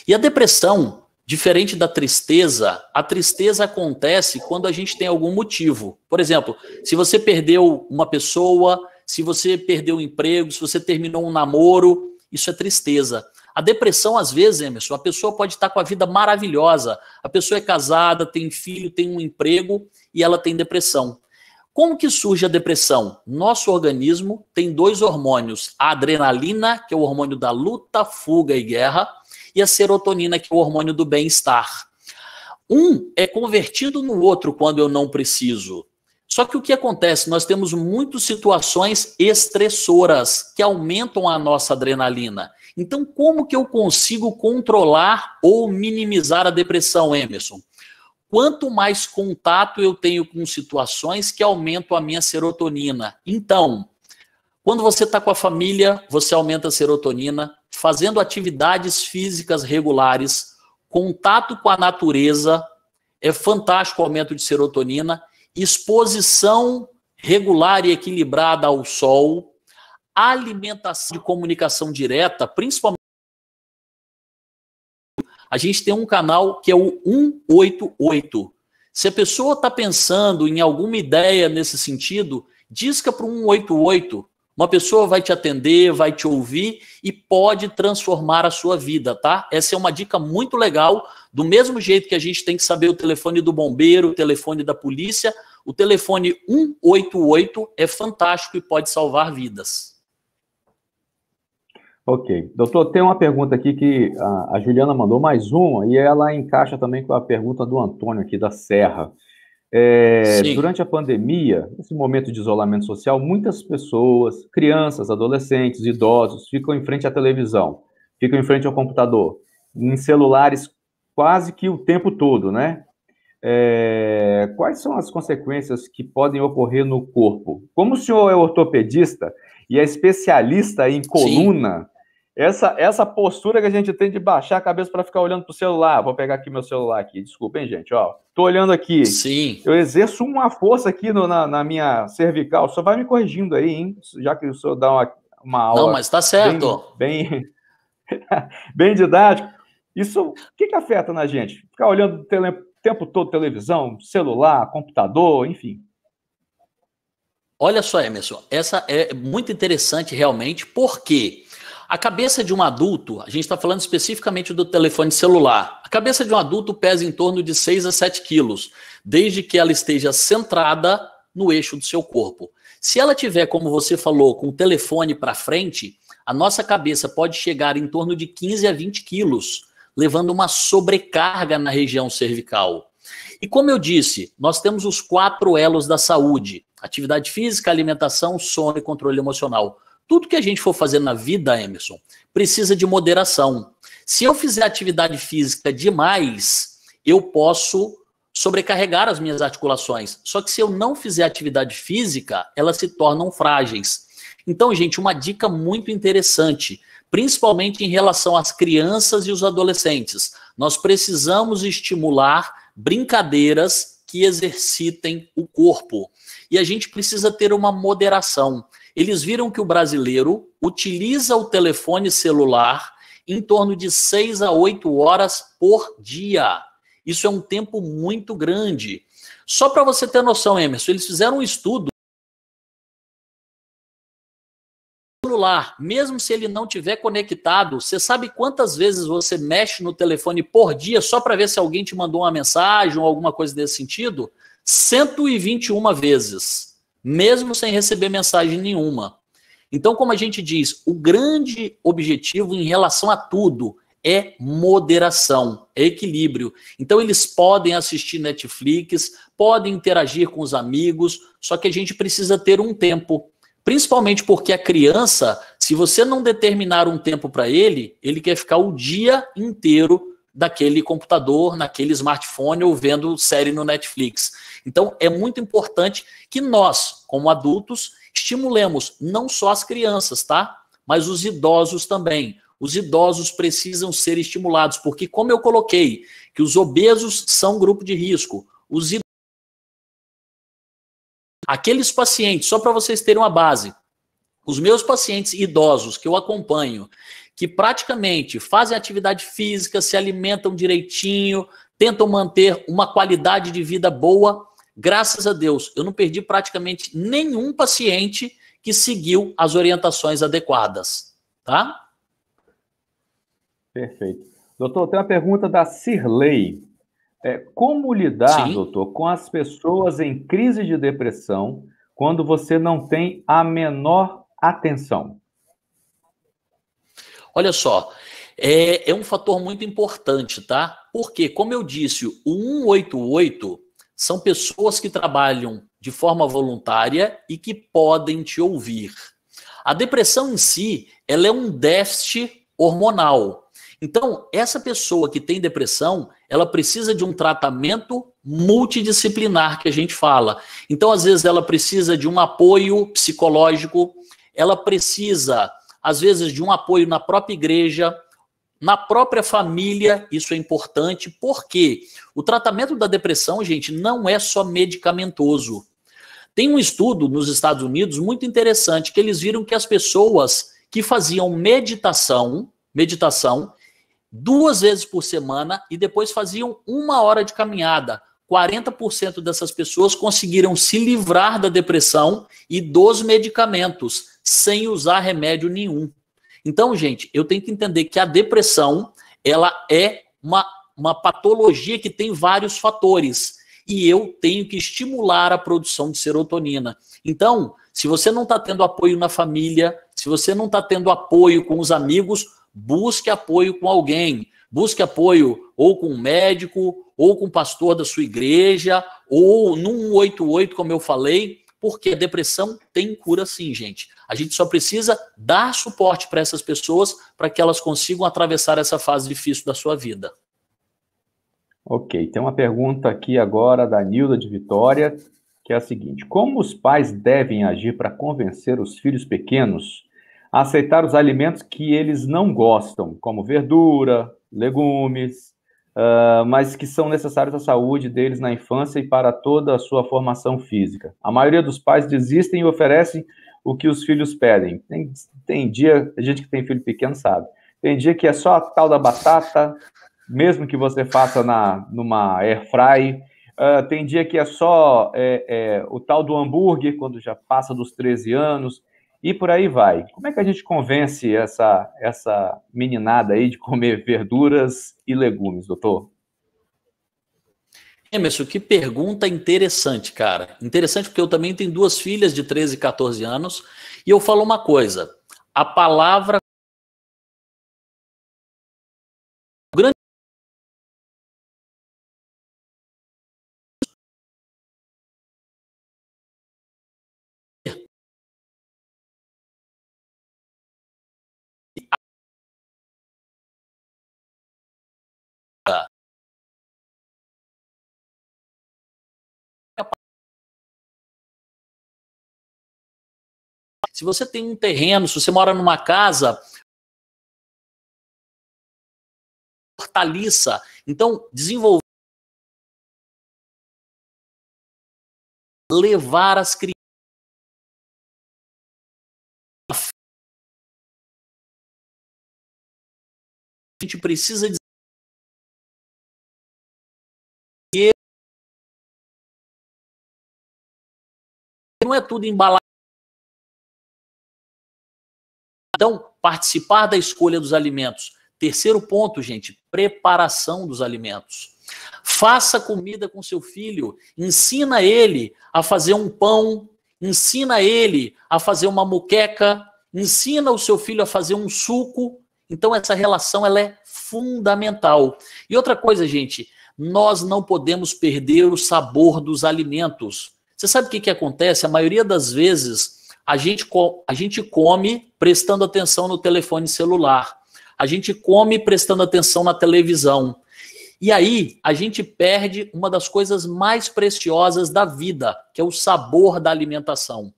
E a depressão, diferente da tristeza, a tristeza acontece quando a gente tem algum motivo. Por exemplo, se você perdeu uma pessoa, se você perdeu um emprego, se você terminou um namoro, isso é tristeza. A depressão, às vezes, Emerson, a pessoa pode estar com a vida maravilhosa, a pessoa é casada, tem filho, tem um emprego e ela tem depressão. Como que surge a depressão? Nosso organismo tem 2 hormônios, a adrenalina, que é o hormônio da luta, fuga e guerra, e a serotonina, que é o hormônio do bem-estar. Um é convertido no outro quando eu não preciso. Só que o que acontece? Nós temos muitas situações estressoras que aumentam a nossa adrenalina. Então, como que eu consigo controlar ou minimizar a depressão, Emerson? Quanto mais contato eu tenho com situações que aumentam a minha serotonina. Então, quando você está com a família, você aumenta a serotonina, fazendo atividades físicas regulares, contato com a natureza, é fantástico o aumento de serotonina, exposição regular e equilibrada ao sol, alimentação de comunicação direta, principalmente. A gente tem um canal que é o 188. Se a pessoa está pensando em alguma ideia nesse sentido, disca para o 188. Uma pessoa vai te atender, vai te ouvir e pode transformar a sua vida, tá? Essa é uma dica muito legal. Do mesmo jeito que a gente tem que saber o telefone do bombeiro, o telefone da polícia, o telefone 188 é fantástico e pode salvar vidas. Ok. Doutor, tem uma pergunta aqui que a Juliana mandou, mais uma, e ela encaixa também com a pergunta do Antônio aqui da Serra. Durante a pandemia, nesse momento de isolamento social, muitas pessoas, crianças, adolescentes, idosos, ficam em frente à televisão, ficam em frente ao computador, em celulares quase que o tempo todo, né? Quais são as consequências que podem ocorrer no corpo? Como o senhor é ortopedista e é especialista em coluna, essa postura que a gente tem de baixar a cabeça para ficar olhando para o celular, vou pegar aqui meu celular aqui, desculpem, gente, ó, tô olhando aqui, Sim. Eu exerço uma força aqui na minha cervical, só vai me corrigindo aí, hein, já que o senhor dá uma aula. Não, mas tá certo. Bem didático. Isso, o que afeta na gente? Ficar olhando o tempo todo televisão, celular, computador, enfim. Olha só, Emerson, essa é muito interessante realmente, porque a cabeça de um adulto, a gente está falando especificamente do telefone celular, a cabeça de um adulto pesa em torno de 6 a 7 quilos, desde que ela esteja centrada no eixo do seu corpo. Se ela tiver, como você falou, com o telefone para frente, a nossa cabeça pode chegar em torno de 15 a 20 quilos, levando uma sobrecarga na região cervical. E como eu disse, nós temos os 4 elos da saúde: atividade física, alimentação, sono e controle emocional. Tudo que a gente for fazer na vida, Emerson, precisa de moderação. Se eu fizer atividade física demais, eu posso sobrecarregar as minhas articulações. Só que se eu não fizer atividade física, elas se tornam frágeis. Então, gente, uma dica muito interessante, principalmente em relação às crianças e os adolescentes. Nós precisamos estimular brincadeiras que exercitem o corpo. E a gente precisa ter uma moderação. Eles viram que o brasileiro utiliza o telefone celular em torno de 6 a 8 horas por dia. Isso é um tempo muito grande. Só para você ter noção, Emerson, eles fizeram um estudo. O celular, mesmo se ele não tiver conectado, você sabe quantas vezes você mexe no telefone por dia só para ver se alguém te mandou uma mensagem ou alguma coisa desse sentido? 121 vezes, mesmo sem receber mensagem nenhuma. Então, como a gente diz, o grande objetivo em relação a tudo é moderação, é equilíbrio. Então, eles podem assistir Netflix, podem interagir com os amigos, só que a gente precisa ter um tempo. Principalmente porque a criança, se você não determinar um tempo para ele, ele quer ficar o dia inteiro daquele computador, naquele smartphone ou vendo série no Netflix. Então, é muito importante que nós, como adultos, estimulemos não só as crianças, tá? Mas os idosos também. Os idosos precisam ser estimulados, porque como eu coloquei, que os obesos são grupo de risco, os idosos, aqueles pacientes, só para vocês terem uma base, os meus pacientes idosos que eu acompanho, que praticamente fazem atividade física, se alimentam direitinho, tentam manter uma qualidade de vida boa, graças a Deus, eu não perdi praticamente nenhum paciente que seguiu as orientações adequadas, tá? Perfeito. Doutor, tem uma pergunta da Cirlei. Como lidar, Sim. doutor, com as pessoas em crise de depressão quando você não tem a menor atenção? Olha só, é um fator muito importante, tá? Porque, como eu disse, o 188 são pessoas que trabalham de forma voluntária e que podem te ouvir. A depressão em si, ela é um déficit hormonal. Então, essa pessoa que tem depressão, ela precisa de um tratamento multidisciplinar, que a gente fala. Então, às vezes, ela precisa de um apoio psicológico, ela precisa, às vezes, de um apoio na própria igreja, na própria família. Isso é importante, porque o tratamento da depressão, gente, não é só medicamentoso. Tem um estudo nos Estados Unidos muito interessante, que eles viram que as pessoas que faziam meditação 2 vezes por semana e depois faziam 1 hora de caminhada, 40% dessas pessoas conseguiram se livrar da depressão e dos medicamentos, sem usar remédio nenhum. Então, gente, eu tenho que entender que a depressão, ela é uma patologia que tem vários fatores. E eu tenho que estimular a produção de serotonina. Então, se você não está tendo apoio na família, se você não está tendo apoio com os amigos, busque apoio com alguém. Busque apoio ou com um médico, ou com o pastor da sua igreja, ou no 188, como eu falei, porque a depressão tem cura sim, gente. A gente só precisa dar suporte para essas pessoas para que elas consigam atravessar essa fase difícil da sua vida. Ok, tem uma pergunta aqui agora da Nilda de Vitória, que é a seguinte: como os pais devem agir para convencer os filhos pequenos a aceitar os alimentos que eles não gostam, como verdura, legumes, mas que são necessários à saúde deles na infância e para toda a sua formação física? A maioria dos pais desistem e oferecem o que os filhos pedem. Tem dia, a gente que tem filho pequeno sabe, tem dia que é só a tal da batata, mesmo que você faça numa air fry. Tem dia que é só o tal do hambúrguer, quando já passa dos 13 anos, e por aí vai. Como é que a gente convence essa meninada aí de comer verduras e legumes, doutor? Emerson, que pergunta interessante, cara. Interessante porque eu também tenho 2 filhas de 13 e 14 anos, e eu falo uma coisa, a palavra grande Se você tem um terreno, se você mora numa casa, hortaliça, então desenvolver, levar as crianças, a gente precisa dizer que não é tudo embalado. Então, participar da escolha dos alimentos. Terceiro ponto, gente, preparação dos alimentos. Faça comida com seu filho, ensina ele a fazer um pão, ensina ele a fazer uma moqueca, ensina o seu filho a fazer um suco. Então, essa relação ela é fundamental. E outra coisa, gente, nós não podemos perder o sabor dos alimentos. Você sabe o que acontece? A maioria das vezes, a gente come prestando atenção no telefone celular. A gente come prestando atenção na televisão. E aí, a gente perde uma das coisas mais preciosas da vida, que é o sabor da alimentação.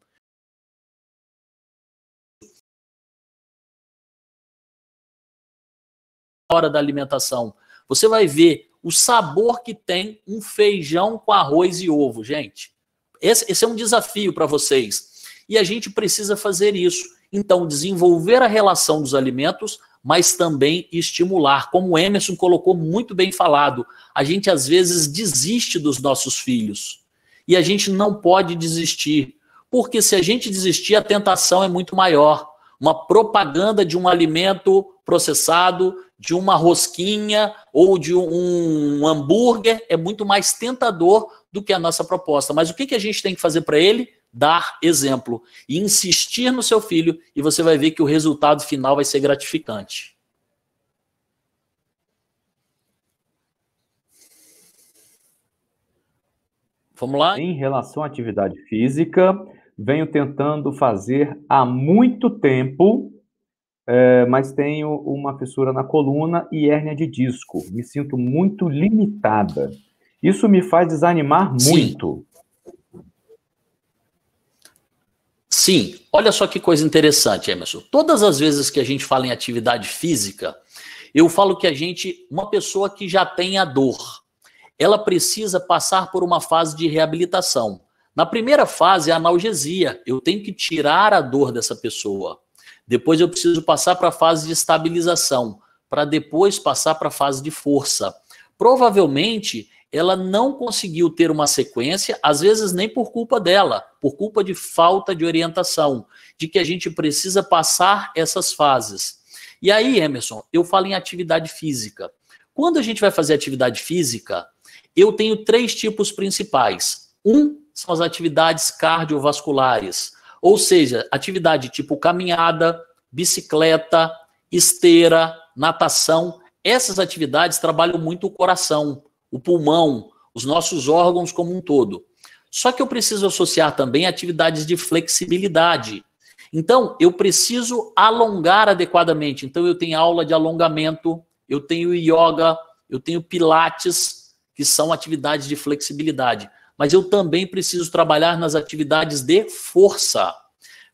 Hora da alimentação, você vai ver o sabor que tem um feijão com arroz e ovo, gente. Esse é um desafio para vocês. E a gente precisa fazer isso. Então, desenvolver a relação dos alimentos, mas também estimular. Como o Emerson colocou muito bem falado, a gente às vezes desiste dos nossos filhos. E a gente não pode desistir. Porque se a gente desistir, a tentação é muito maior. Uma propaganda de um alimento processado, de uma rosquinha ou de um hambúrguer é muito mais tentador do que a nossa proposta. Mas o que a gente tem que fazer para ele? Dar exemplo e insistir no seu filho, e você vai ver que o resultado final vai ser gratificante. Vamos lá? Em relação à atividade física, venho tentando fazer há muito tempo, mas tenho uma fissura na coluna e hérnia de disco. Me sinto muito limitada. Isso me faz desanimar muito. Sim, olha só que coisa interessante, Emerson. Todas as vezes que a gente fala em atividade física, eu falo que uma pessoa que já tem a dor, ela precisa passar por uma fase de reabilitação. Na primeira fase é a analgesia, eu tenho que tirar a dor dessa pessoa. Depois eu preciso passar para a fase de estabilização, para depois passar para a fase de força. Provavelmente ela não conseguiu ter uma sequência, às vezes nem por culpa dela, por culpa de falta de orientação, de que a gente precisa passar essas fases. E aí, Emerson, eu falo em atividade física. Quando a gente vai fazer atividade física, eu tenho 3 tipos principais. São as atividades cardiovasculares, ou seja, atividade tipo caminhada, bicicleta, esteira, natação. Essas atividades trabalham muito o coração, o pulmão, os nossos órgãos como um todo. Só que eu preciso associar também atividades de flexibilidade. Então, eu preciso alongar adequadamente. Então, eu tenho aula de alongamento, eu tenho yoga, eu tenho pilates, que são atividades de flexibilidade. Mas eu também preciso trabalhar nas atividades de força.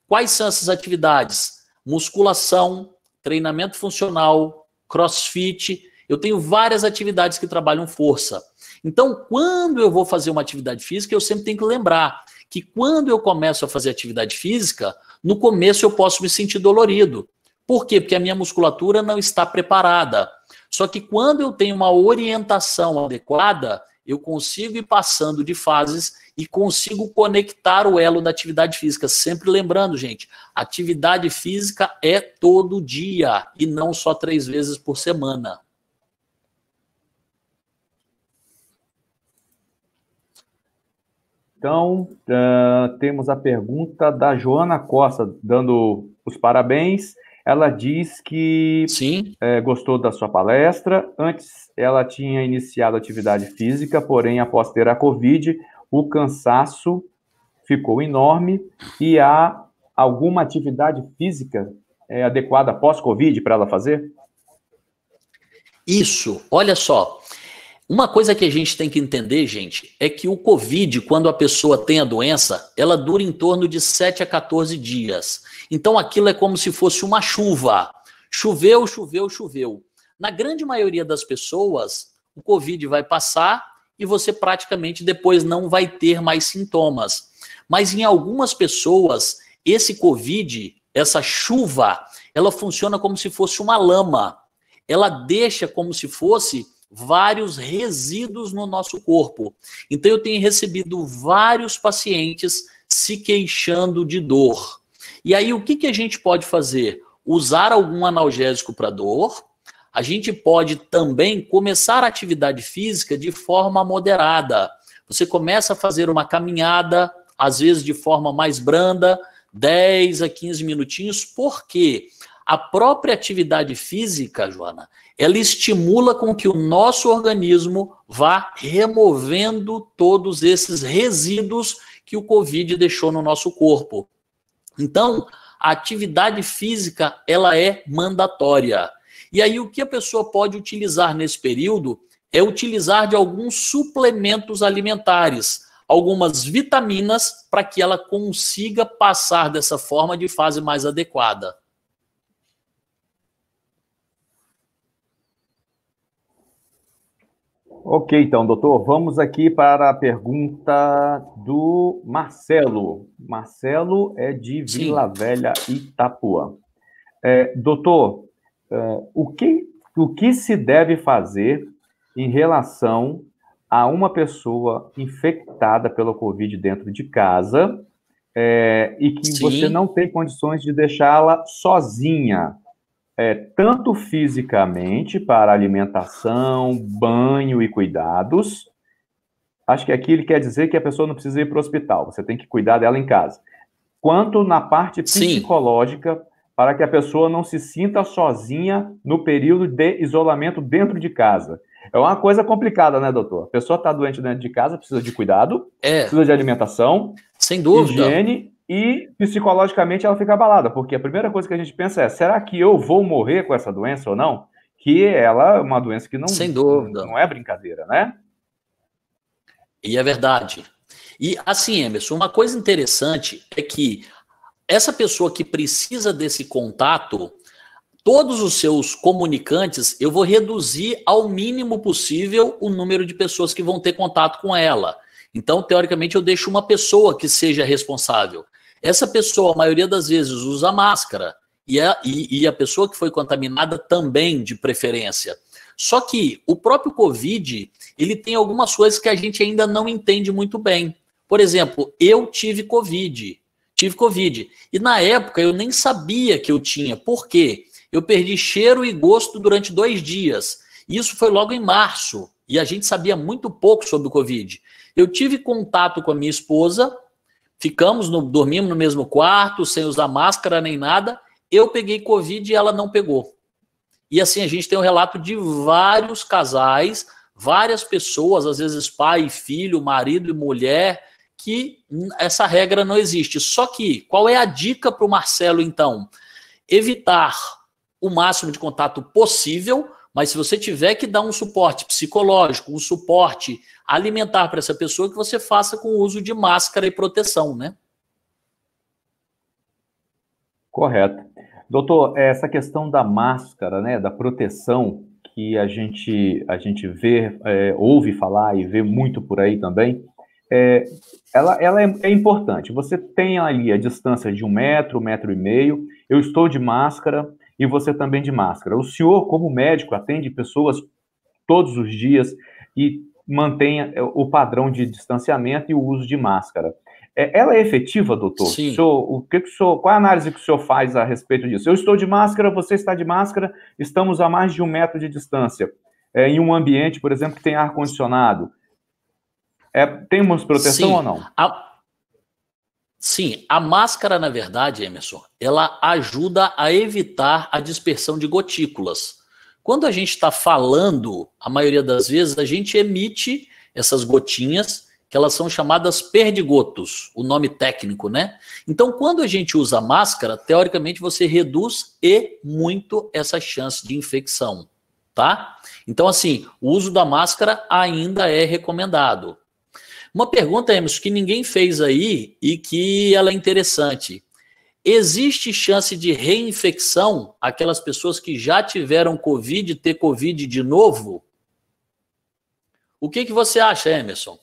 Quais são essas atividades? Musculação, treinamento funcional, crossfit. Eu tenho várias atividades que trabalham força. Então, quando eu vou fazer uma atividade física, eu sempre tenho que lembrar que quando eu começo a fazer atividade física, no começo eu posso me sentir dolorido. Por quê? Porque a minha musculatura não está preparada. Só que quando eu tenho uma orientação adequada, eu consigo ir passando de fases e consigo conectar o elo da atividade física. Sempre lembrando, gente, atividade física é todo dia e não só 3 vezes por semana. Então, temos a pergunta da Joana Costa, dando os parabéns. Ela diz que gostou da sua palestra. Antes, ela tinha iniciado atividade física, porém, após ter a Covid, o cansaço ficou enorme. E há alguma atividade física adequada pós-Covid para ela fazer? Isso, olha só. Uma coisa que a gente tem que entender, gente, é que o Covid, quando a pessoa tem a doença, ela dura em torno de 7 a 14 dias. Então aquilo é como se fosse uma chuva. Choveu, choveu, choveu. Na grande maioria das pessoas, o Covid vai passar e você praticamente depois não vai ter mais sintomas. Mas em algumas pessoas, esse Covid, essa chuva, ela funciona como se fosse uma lama. Ela deixa como se fosse vários resíduos no nosso corpo. Então eu tenho recebido vários pacientes se queixando de dor. E aí o que a gente pode fazer? Usar algum analgésico para dor. A gente pode também começar a atividade física de forma moderada. Você começa a fazer uma caminhada, às vezes de forma mais branda, 10 a 15 minutinhos, porque a própria atividade física, Joana, ela estimula com que o nosso organismo vá removendo todos esses resíduos que o Covid deixou no nosso corpo. Então, a atividade física, ela é mandatória. E aí, o que a pessoa pode utilizar nesse período é utilizar de alguns suplementos alimentares, algumas vitaminas, para que ela consiga passar dessa forma de fase mais adequada. Ok, então, doutor, vamos aqui para a pergunta do Marcelo. Marcelo é de Vila Velha, Itapuã. Doutor, o que se deve fazer em relação a uma pessoa infectada pela Covid dentro de casa e que você não tem condições de deixá-la sozinha? Tanto fisicamente, para alimentação, banho e cuidados. Acho que aqui ele quer dizer que a pessoa não precisa ir para o hospital, você tem que cuidar dela em casa. Quanto na parte psicológica, para que a pessoa não se sinta sozinha no período de isolamento dentro de casa. É uma coisa complicada, né, doutor? A pessoa está doente dentro de casa, precisa de cuidado, precisa de alimentação, sem dúvida, higiene, e psicologicamente ela fica abalada, porque a primeira coisa que a gente pensa é, será que eu vou morrer com essa doença ou não? Que ela é uma doença que não, sem dúvida, não é brincadeira, né? E é verdade. E assim, Emerson, uma coisa interessante é que essa pessoa que precisa desse contato, todos os seus comunicantes, eu vou reduzir ao mínimo possível o número de pessoas que vão ter contato com ela. Então, teoricamente, eu deixo uma pessoa que seja responsável. Essa pessoa, a maioria das vezes, usa máscara. E a pessoa que foi contaminada também, de preferência. Só que o próprio Covid, ele tem algumas coisas que a gente ainda não entende muito bem. Por exemplo, eu tive Covid. E na época eu nem sabia que eu tinha. Por quê? Eu perdi cheiro e gosto durante 2 dias. Isso foi logo em março. E a gente sabia muito pouco sobre o Covid. Eu tive contato com a minha esposa, dormimos no mesmo quarto, sem usar máscara nem nada. Eu peguei Covid e ela não pegou. E assim, a gente tem um relato de vários casais, várias pessoas, às vezes pai e filho, marido e mulher, que essa regra não existe. Só que, qual é a dica para o Marcelo, então? Evitar o máximo de contato possível, mas se você tiver que dar um suporte psicológico, um suporte alimentar para essa pessoa, que você faça com o uso de máscara e proteção, né? Correto. Doutor, essa questão da máscara, né, da proteção, que a gente vê, ouve falar e vê muito por aí também, ela é importante. Você tem ali a distância de 1 metro, 1,5 metros, eu estou de máscara e você também de máscara. O senhor, como médico, atende pessoas todos os dias e mantém o padrão de distanciamento e o uso de máscara. Ela é efetiva, doutor? Sim. Qual a análise que o senhor faz a respeito disso? Eu estou de máscara, você está de máscara, estamos a mais de 1 metro de distância, em um ambiente, por exemplo, que tem ar-condicionado. Temos proteção ou não? Sim, a máscara, na verdade, Emerson, ela ajuda a evitar a dispersão de gotículas. Quando a gente está falando, a maioria das vezes, a gente emite essas gotinhas, que elas são chamadas perdigotos, o nome técnico, né? Então, quando a gente usa máscara, teoricamente você reduz muito essa chance de infecção. tá? Então, assim, o uso da máscara ainda é recomendado. Uma pergunta, Emerson, que ninguém fez aí e que ela é interessante. Existe chance de reinfecção aquelas pessoas que já tiveram Covid ter Covid de novo? O que você acha, Emerson?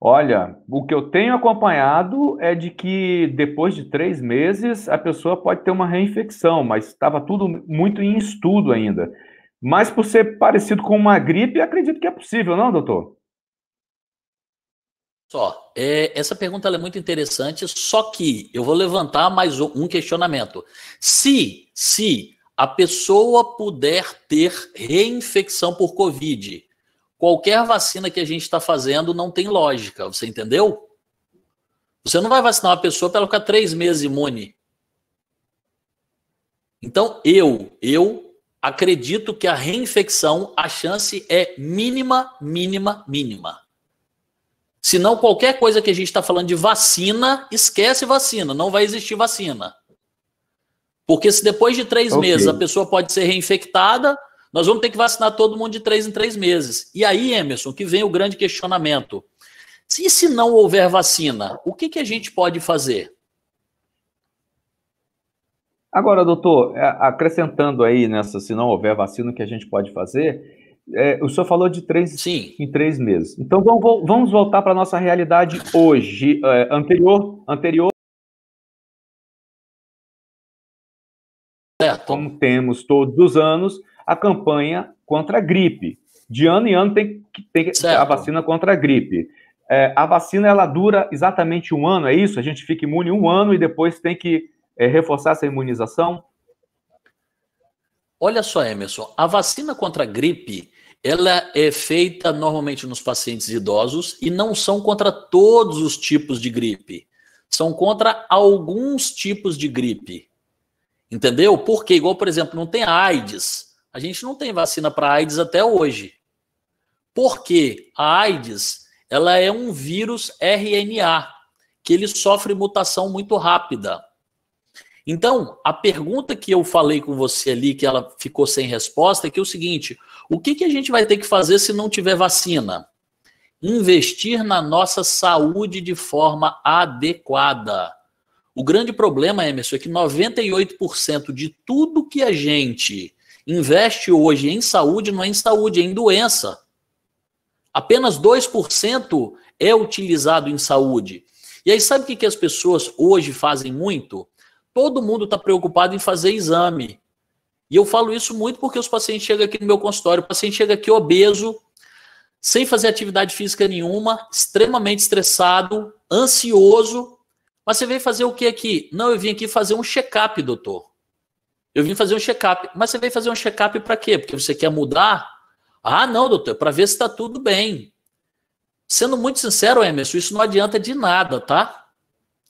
Olha, o que eu tenho acompanhado é de que depois de 3 meses a pessoa pode ter uma reinfecção, mas estava tudo muito em estudo ainda. Mas por ser parecido com uma gripe, acredito que é possível, não, doutor? Essa pergunta ela é muito interessante, só que eu vou levantar mais um questionamento. Se a pessoa puder ter reinfecção por Covid, qualquer vacina que a gente está fazendo não tem lógica, você entendeu? Você não vai vacinar uma pessoa para ela ficar 3 meses imune. Então, eu acredito que a reinfecção, a chance é mínima, mínima, mínima. Se não, qualquer coisa que a gente está falando de vacina, esquece vacina, não vai existir vacina. Porque se depois de 3 meses a pessoa pode ser reinfectada, nós vamos ter que vacinar todo mundo de 3 em 3 meses. E aí, Emerson, que vem o grande questionamento. Se não houver vacina, o que a gente pode fazer? Agora, doutor, acrescentando aí nessa, se não houver vacina, o que a gente pode fazer, o senhor falou de 3 em 3 meses. Então, vamos voltar para a nossa realidade hoje, anterior. Certo. Como temos todos os anos, a campanha contra a gripe. De ano em ano tem a vacina contra a gripe. A vacina, ela dura exatamente 1 ano, é isso? A gente fica imune 1 ano e depois tem que reforçar essa imunização? Olha só, Emerson, a vacina contra a gripe, ela é feita normalmente nos pacientes idosos e não são contra todos os tipos de gripe. São contra alguns tipos de gripe. Entendeu? Porque, igual, por exemplo, não tem AIDS. A gente não tem vacina para AIDS até hoje. Porque a AIDS, ela é um vírus RNA, que ele sofre mutação muito rápida. Então, a pergunta que eu falei com você ali, que ela ficou sem resposta, é que é o seguinte: o que a gente vai ter que fazer se não tiver vacina? Investir na nossa saúde de forma adequada. O grande problema, Emerson, é que 98% de tudo que a gente investe hoje em saúde não é em saúde, é em doença. Apenas 2% é utilizado em saúde. E aí, sabe o que as pessoas hoje fazem muito? Todo mundo está preocupado em fazer exame. E eu falo isso muito porque os pacientes chegam aqui no meu consultório, o paciente chega aqui obeso, sem fazer atividade física nenhuma, extremamente estressado, ansioso. Mas você veio fazer o que aqui? Não, eu vim aqui fazer um check-up, doutor. Eu vim fazer um check-up. Mas você veio fazer um check-up para quê? Porque você quer mudar? Ah, não, doutor, para ver se está tudo bem. Sendo muito sincero, Emerson, isso não adianta de nada, tá?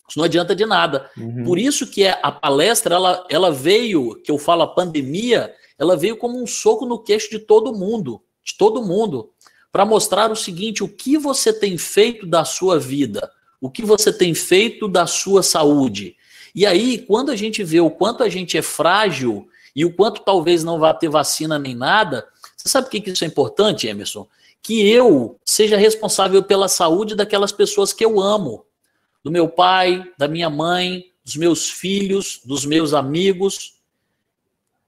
Isso não adianta de nada. Por isso que a palestra, ela veio, que eu falo a pandemia, ela veio como um soco no queixo de todo mundo, para mostrar o seguinte: o que você tem feito da sua vida, o que você tem feito da sua saúde. E aí, quando a gente vê o quanto a gente é frágil e o quanto talvez não vá ter vacina nem nada, você sabe por que isso é importante, Emerson? Que eu seja responsável pela saúde daquelas pessoas que eu amo. Do meu pai, da minha mãe, dos meus filhos, dos meus amigos.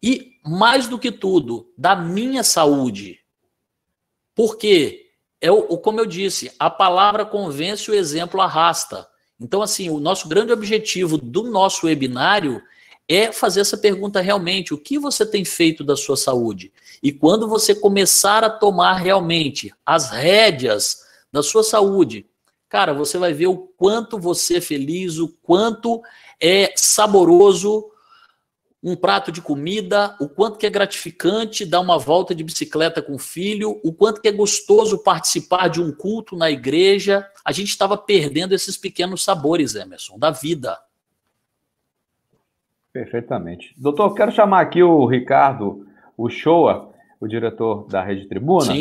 E, mais do que tudo, da minha saúde. Porque, como eu disse, a palavra convence, o exemplo arrasta. Então, assim, o nosso grande objetivo do nosso webinário é fazer essa pergunta realmente: o que você tem feito da sua saúde? E quando você começar a tomar realmente as rédeas da sua saúde, cara, você vai ver o quanto você é feliz, o quanto é saboroso um prato de comida, o quanto que é gratificante dar uma volta de bicicleta com o filho, o quanto que é gostoso participar de um culto na igreja. A gente estava perdendo esses pequenos sabores, Emerson, da vida. Perfeitamente. Doutor, eu quero chamar aqui o Ricardo Uchoa, o diretor da Rede Tribuna,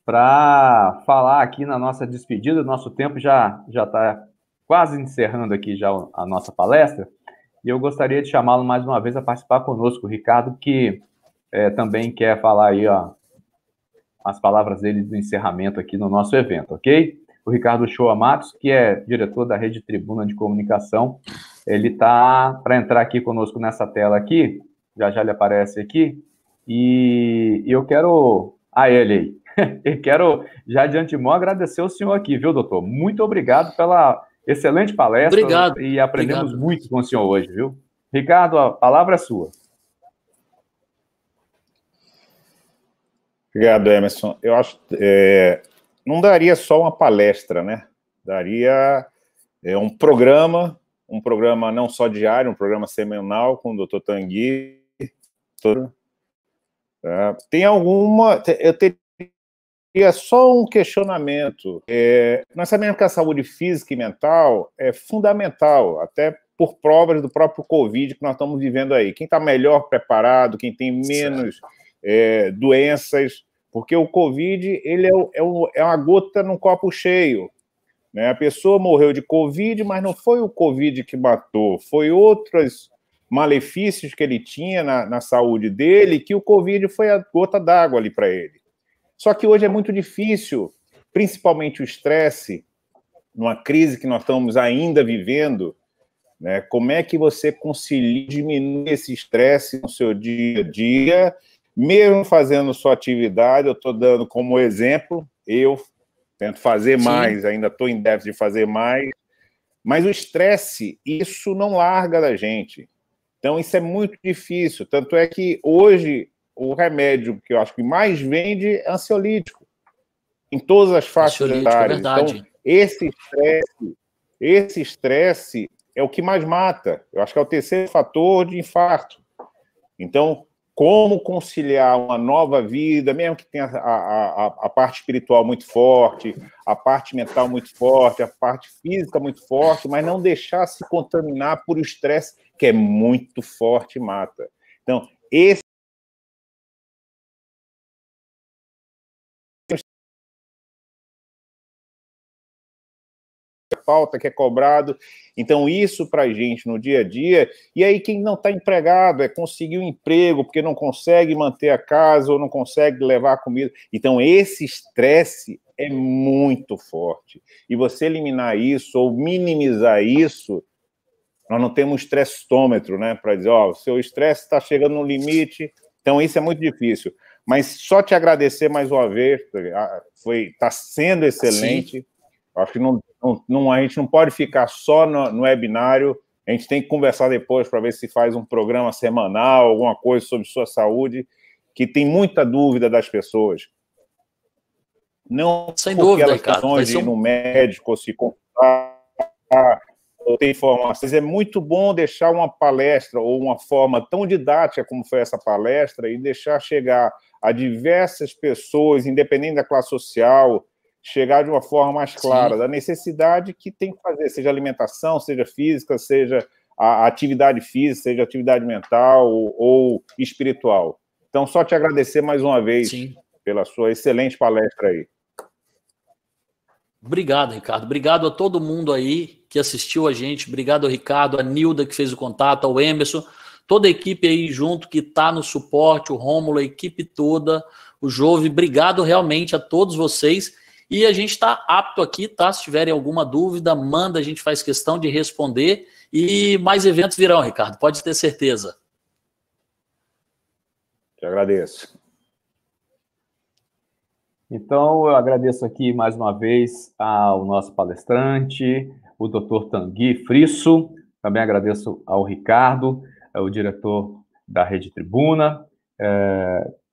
para falar aqui na nossa despedida. Nosso tempo já está quase encerrando aqui já a nossa palestra. E eu gostaria de chamá-lo mais uma vez a participar conosco, Ricardo, que também quer falar aí, ó, as palavras dele do encerramento aqui no nosso evento, ok? O Ricardo Shoa Matos, que é diretor da Rede Tribuna de Comunicação, ele está para entrar aqui conosco nessa tela aqui, já ele aparece aqui, e eu quero... ele aí. Eu quero, já de antemão, agradecer o senhor aqui, viu, doutor? Muito obrigado pela excelente palestra. Obrigado. E aprendemos muito com o senhor hoje, viu? Ricardo, a palavra é sua. Obrigado, Emerson. Eu acho que não daria só uma palestra, né? Daria um programa não só diário, um programa semanal com o doutor Tanguy. Tem alguma... Eu teria só um questionamento. Nós sabemos que a saúde física e mental é fundamental, até por provas do próprio Covid que nós estamos vivendo aí. Quem está melhor preparado, quem tem menos doenças, porque o Covid ele é uma gota num copo cheio. Né? A pessoa morreu de Covid, mas não foi o Covid que matou, foi outros malefícios que ele tinha na saúde dele, que o Covid foi a gota d'água ali para ele. Só que hoje é muito difícil, principalmente o estresse, numa crise que nós estamos ainda vivendo, né? Como é que você concilia diminuir esse estresse no seu dia a dia, mesmo fazendo sua atividade? Eu estou dando como exemplo, eu tento fazer mais, ainda estou em déficit de fazer mais, mas o estresse, isso não larga da gente. Então, isso é muito difícil. Tanto é que hoje o remédio que eu acho que mais vende é ansiolítico, em todas as faixas etárias. Então, esse estresse é o que mais mata. Eu acho que é o terceiro fator de infarto. Então, como conciliar uma nova vida, mesmo que tenha a parte espiritual muito forte, a parte mental muito forte, a parte física muito forte, mas não deixar se contaminar por o estresse, que é muito forte e mata. Então, esse falta, que é cobrado. Então, isso para a gente no dia a dia. E aí, quem não está empregado é conseguir um emprego, porque não consegue manter a casa ou não consegue levar a comida. Então, esse estresse é muito forte. E você eliminar isso ou minimizar isso, nós não temos estressômetro, né? Para dizer, o seu estresse está chegando no limite. Então, isso é muito difícil. Mas só te agradecer mais uma vez, está sendo excelente. Sim. Acho que a gente não pode ficar só no webinário, a gente tem que conversar depois para ver se faz um programa semanal, alguma coisa sobre sua saúde, que tem muita dúvida das pessoas. Não sem dúvida, elas estão de ir no médico ou se consultar, ou ter informações. É muito bom deixar uma palestra ou uma forma tão didática como foi essa palestra e deixar chegar a diversas pessoas, independente da classe social, chegar de uma forma mais clara. Sim. Da necessidade que tem que fazer, seja alimentação, seja física, seja a atividade física, seja atividade mental ou espiritual. Então, só te agradecer mais uma vez. Sim. Pela sua excelente palestra aí. Obrigado, Ricardo. Obrigado a todo mundo aí que assistiu a gente. Obrigado ao Ricardo, a Nilda que fez o contato, ao Emerson, toda a equipe aí junto que está no suporte, o Rômulo, a equipe toda, o Jove. Obrigado realmente a todos vocês. E a gente está apto aqui, tá? Se tiverem alguma dúvida, manda, a gente faz questão de responder. E mais eventos virão, Ricardo, pode ter certeza. Te agradeço. Então, eu agradeço aqui mais uma vez ao nosso palestrante, o Dr. Tanguy Frisso. Também agradeço ao Ricardo, o diretor da Rede Tribuna,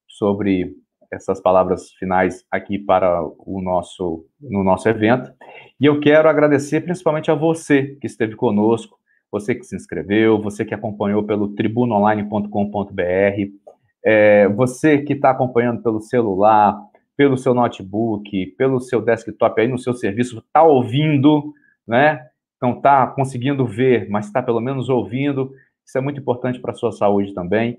sobre essas palavras finais aqui para no nosso evento. E eu quero agradecer principalmente a você que esteve conosco, você que se inscreveu, você que acompanhou pelo tribunaonline.com.br, você que está acompanhando pelo celular, pelo seu notebook, pelo seu desktop aí no seu serviço, está ouvindo, né? Não está conseguindo ver, mas está pelo menos ouvindo. Isso é muito importante para a sua saúde também.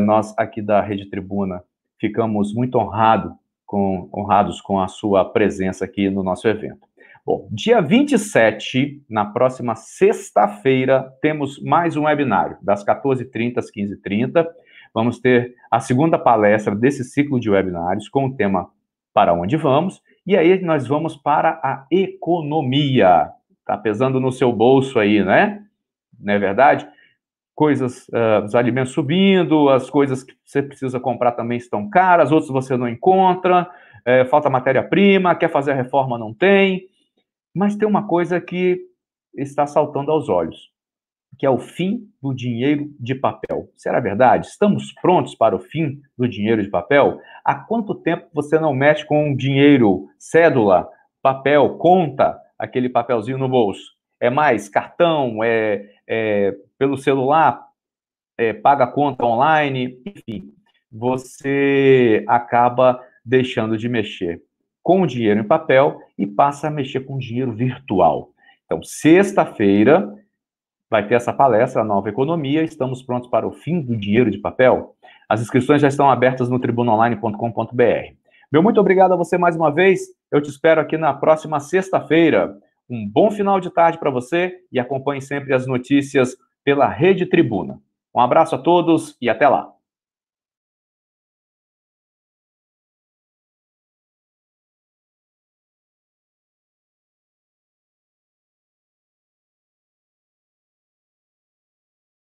Nós aqui da Rede Tribuna ficamos muito honrados com a sua presença aqui no nosso evento. Bom, dia 27, na próxima sexta-feira, temos mais um webinário, das 14h30 às 15h30. vamos ter a segunda palestra desse ciclo de webinários com o tema Para Onde Vamos? E aí nós vamos para a economia. Tá pesando no seu bolso aí, né? Não é verdade? Coisas, os alimentos subindo, as coisas que você precisa comprar também estão caras, outros você não encontra, falta matéria-prima, quer fazer a reforma, não tem. Mas tem uma coisa que está saltando aos olhos, que é o fim do dinheiro de papel. Será verdade? Estamos prontos para o fim do dinheiro de papel? Há quanto tempo você não mexe com dinheiro, cédula, papel, conta, aquele papelzinho no bolso? É mais cartão, pelo celular, paga a conta online, enfim. Você acaba deixando de mexer com o dinheiro em papel e passa a mexer com o dinheiro virtual. Então, sexta-feira, vai ter essa palestra, a Nova Economia. Estamos prontos para o fim do dinheiro de papel? As inscrições já estão abertas no tribunaonline.com.br. Meu muito obrigado a você mais uma vez. Eu te espero aqui na próxima sexta-feira. Um bom final de tarde para você e acompanhe sempre as notícias pela Rede Tribuna. Um abraço a todos e até lá.